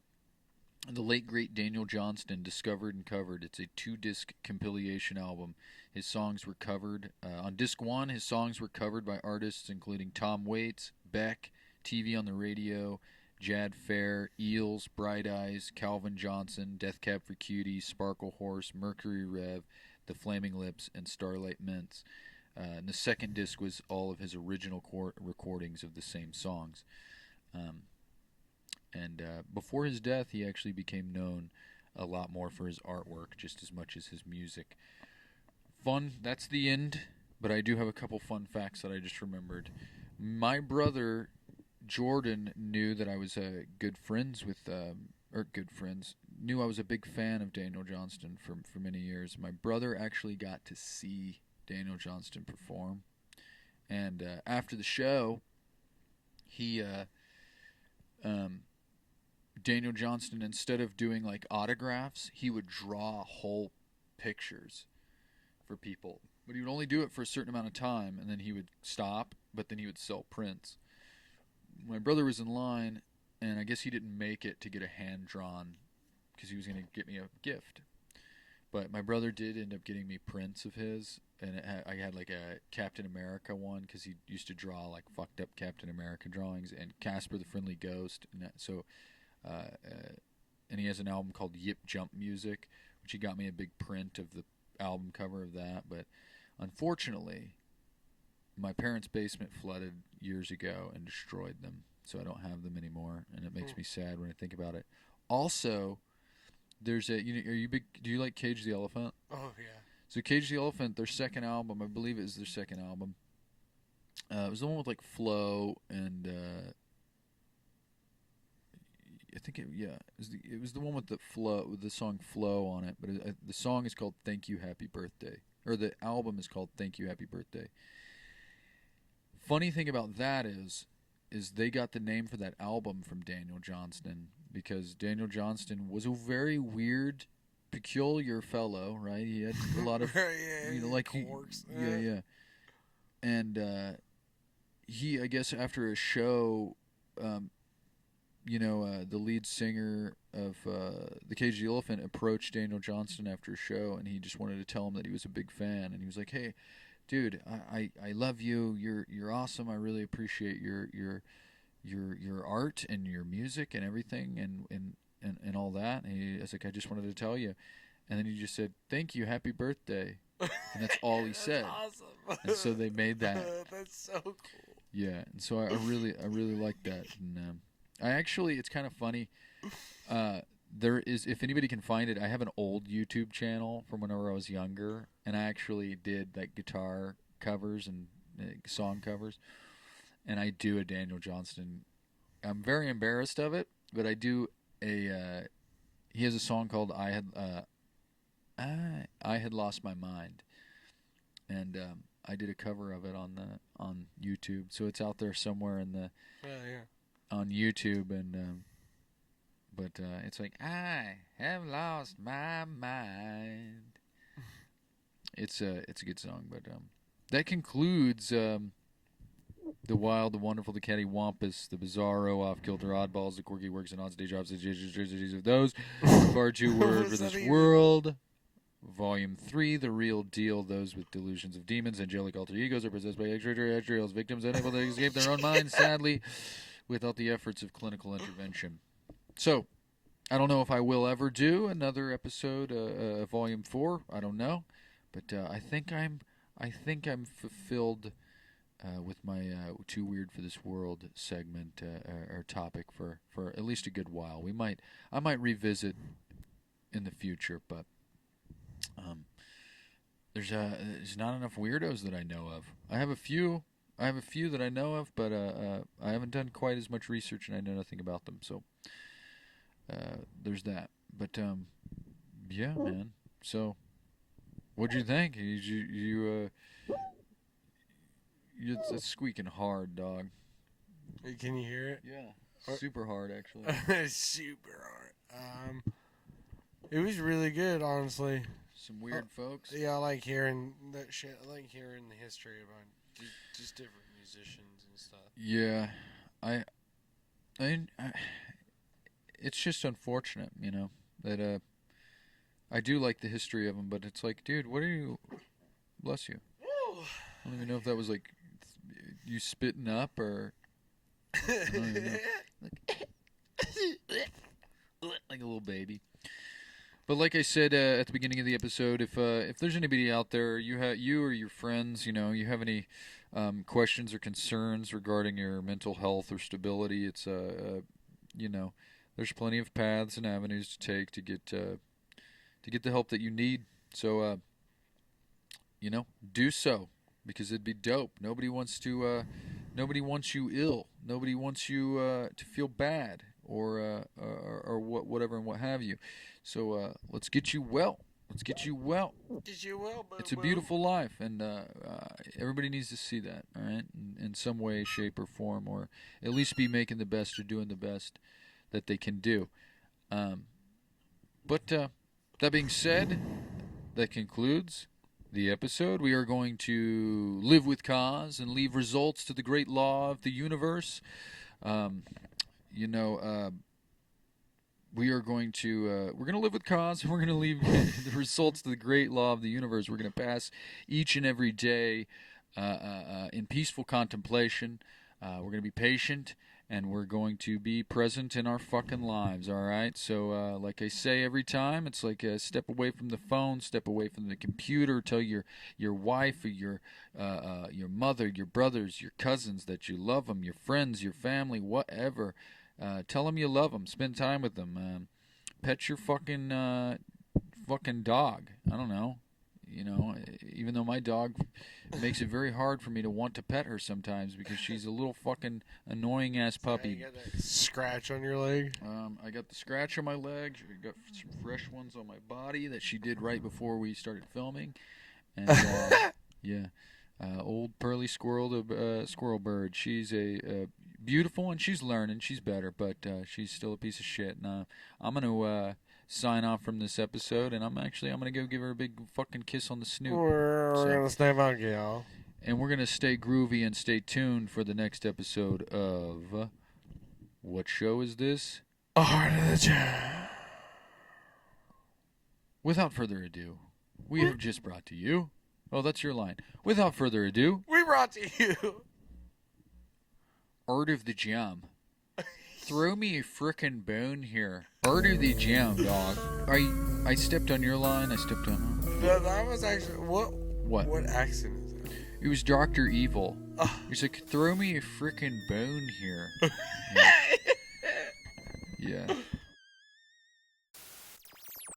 the late great Daniel Johnston, Discovered and Covered. It's a 2-disc compilation album. His songs were covered on disc 1. His songs were covered by artists including Tom Waits, Beck, TV on the Radio, Jad Fair, Eels, Bright Eyes, Calvin Johnson, Death Cab for Cutie, Sparkle Horse, Mercury Rev, The Flaming Lips, and Starlight Mints. And the second disc was all of his original recordings of the same songs. And before his death, he actually became known a lot more for his artwork, just as much as his music. Fun, that's the end, but I do have a couple fun facts that I just remembered. My brother, Jordan, knew that I was good friends with, knew I was a big fan of Daniel Johnston for many years. My brother actually got to see Daniel Johnston perform, and after the show, he... Daniel Johnston, instead of doing like autographs, he would draw whole pictures for people. But he would only do it for a certain amount of time, and then he would stop, but then he would sell prints. My brother was in line, and I guess he didn't make it to get a hand-drawn, because he was going to get me a gift. But my brother did end up getting me prints of his, and I had like a Captain America one because he used to draw like fucked up Captain America drawings, and Casper the Friendly Ghost, and and he has an album called Yip Jump Music, which he got me a big print of the album cover of that. But unfortunately, my parents' basement flooded years ago and destroyed them, so I don't have them anymore, and it makes me sad when I think about it. Also, there's a are you big? Do you like Cage the Elephant? Oh yeah. So Cage the Elephant, their second album, I believe it is their second album. It was the one with like Flo and I think it was the one with the Flo with the song Flo on it. But the song is called "Thank You Happy Birthday," or the album is called "Thank You Happy Birthday." Funny thing about that is they got the name for that album from Daniel Johnston, because Daniel Johnston was a very weird, peculiar fellow, right? He had a lot of, quirks. Yeah. And he, I guess, after a show, the lead singer of the Cage the Elephant approached Daniel Johnston after a show, and he just wanted to tell him that he was a big fan, and he was like, "Hey, dude, I love you. You're awesome. I really appreciate your art and your music and everything and all that." And he was like, "I just wanted to tell you." And then he just said, "Thank you, happy birthday." And that's all he said. Awesome. And so they made that. That's so cool. Yeah, and so I really like that. And I actually, it's kind of funny. There is, if anybody can find it, I have an old YouTube channel from whenever I was younger, and I actually did like guitar covers and song covers, and I do a Daniel Johnston. I'm very embarrassed of it, but I do a. He has a song called "I Had Lost My Mind," and I did a cover of it on YouTube, so it's out there somewhere on YouTube, and but it's like, "I have lost my mind." It's a good song, but that concludes the wild, the wonderful, the cattywampus, the bizarro, off-kilter, oddballs, the quirky works and odds, day jobs, the jerseys of those, far too word for this world. Volume 3, The Real Deal, those with delusions of demons, angelic alter egos are possessed by extraterrestrials, victims unable to escape their own minds, sadly, without the efforts of clinical intervention. So, I don't know if I will ever do another episode, Volume 4. I don't know, but I think I'm fulfilled with my Too Weird for This World segment or topic for at least a good while. I might revisit in the future, but there's not enough weirdos that I know of. I have a few that I know of, but I haven't done quite as much research, and I know nothing about them. So there's that. But yeah, man. So what'd you think? It's squeaking hard, dog. Can you hear it? Yeah, super hard actually. Super hard. It was really good, honestly. Some weird folks. Yeah, I like hearing that shit. I like hearing the history about just different musicians and stuff. Yeah, I it's just unfortunate, that I do like the history of them, but it's like, dude, what are you? Bless you. Woo. I don't even know if that was like you spitting up or. I don't even know. Like a little baby. But like I said at the beginning of the episode, if there's anybody out there, you or your friends, you have any questions or concerns regarding your mental health or stability, it's there's plenty of paths and avenues to take to get the help that you need. So do so, because it'd be dope. Nobody wants you ill. Nobody wants you to feel bad or whatever and what have you. So let's get you well. Let's get you well. Get you well, boo. It's a beautiful life, and everybody needs to see that, all right, in some way, shape, or form, or at least be making the best or doing the best that they can do. But that being said, that concludes the episode. We are going to live with cause and leave results to the great law of the universe. we are going to we're going to live with cause. We're going to leave the results to the great law of the universe. We're going to pass each and every day in peaceful contemplation. We're going to be patient, and we're going to be present in our fucking lives, all right? So like I say every time, it's like step away from the phone, step away from the computer, tell your wife or your mother, your brothers, your cousins that you love them, your friends, your family, whatever. Tell them you love them. Spend time with them. Pet your fucking dog. I don't know. You know, even though my dog makes it very hard for me to want to pet her sometimes because she's a little fucking annoying ass puppy. You got that scratch on your leg? I got the scratch on my leg. I got some fresh ones on my body that she did right before we started filming. And yeah, old pearly squirrel bird. She's a beautiful, and she's learning. She's better, but she's still a piece of shit. And I'm gonna sign off from this episode, and I'm gonna go give her a big fucking kiss on the snoot. We're gonna stay funky, y'all. And we're gonna stay groovy and stay tuned for the next episode of what show is this? Heart of the Jam. Without further ado, we have just brought to you. Oh, that's your line. Without further ado, We brought to you Art of the Jam. Throw me a frickin' bone here. Art of the Jam, dog. I stepped on your line. I stepped on. that was actually what accent is that? It was Dr. Evil. He's like, throw me a frickin' bone here. Yeah.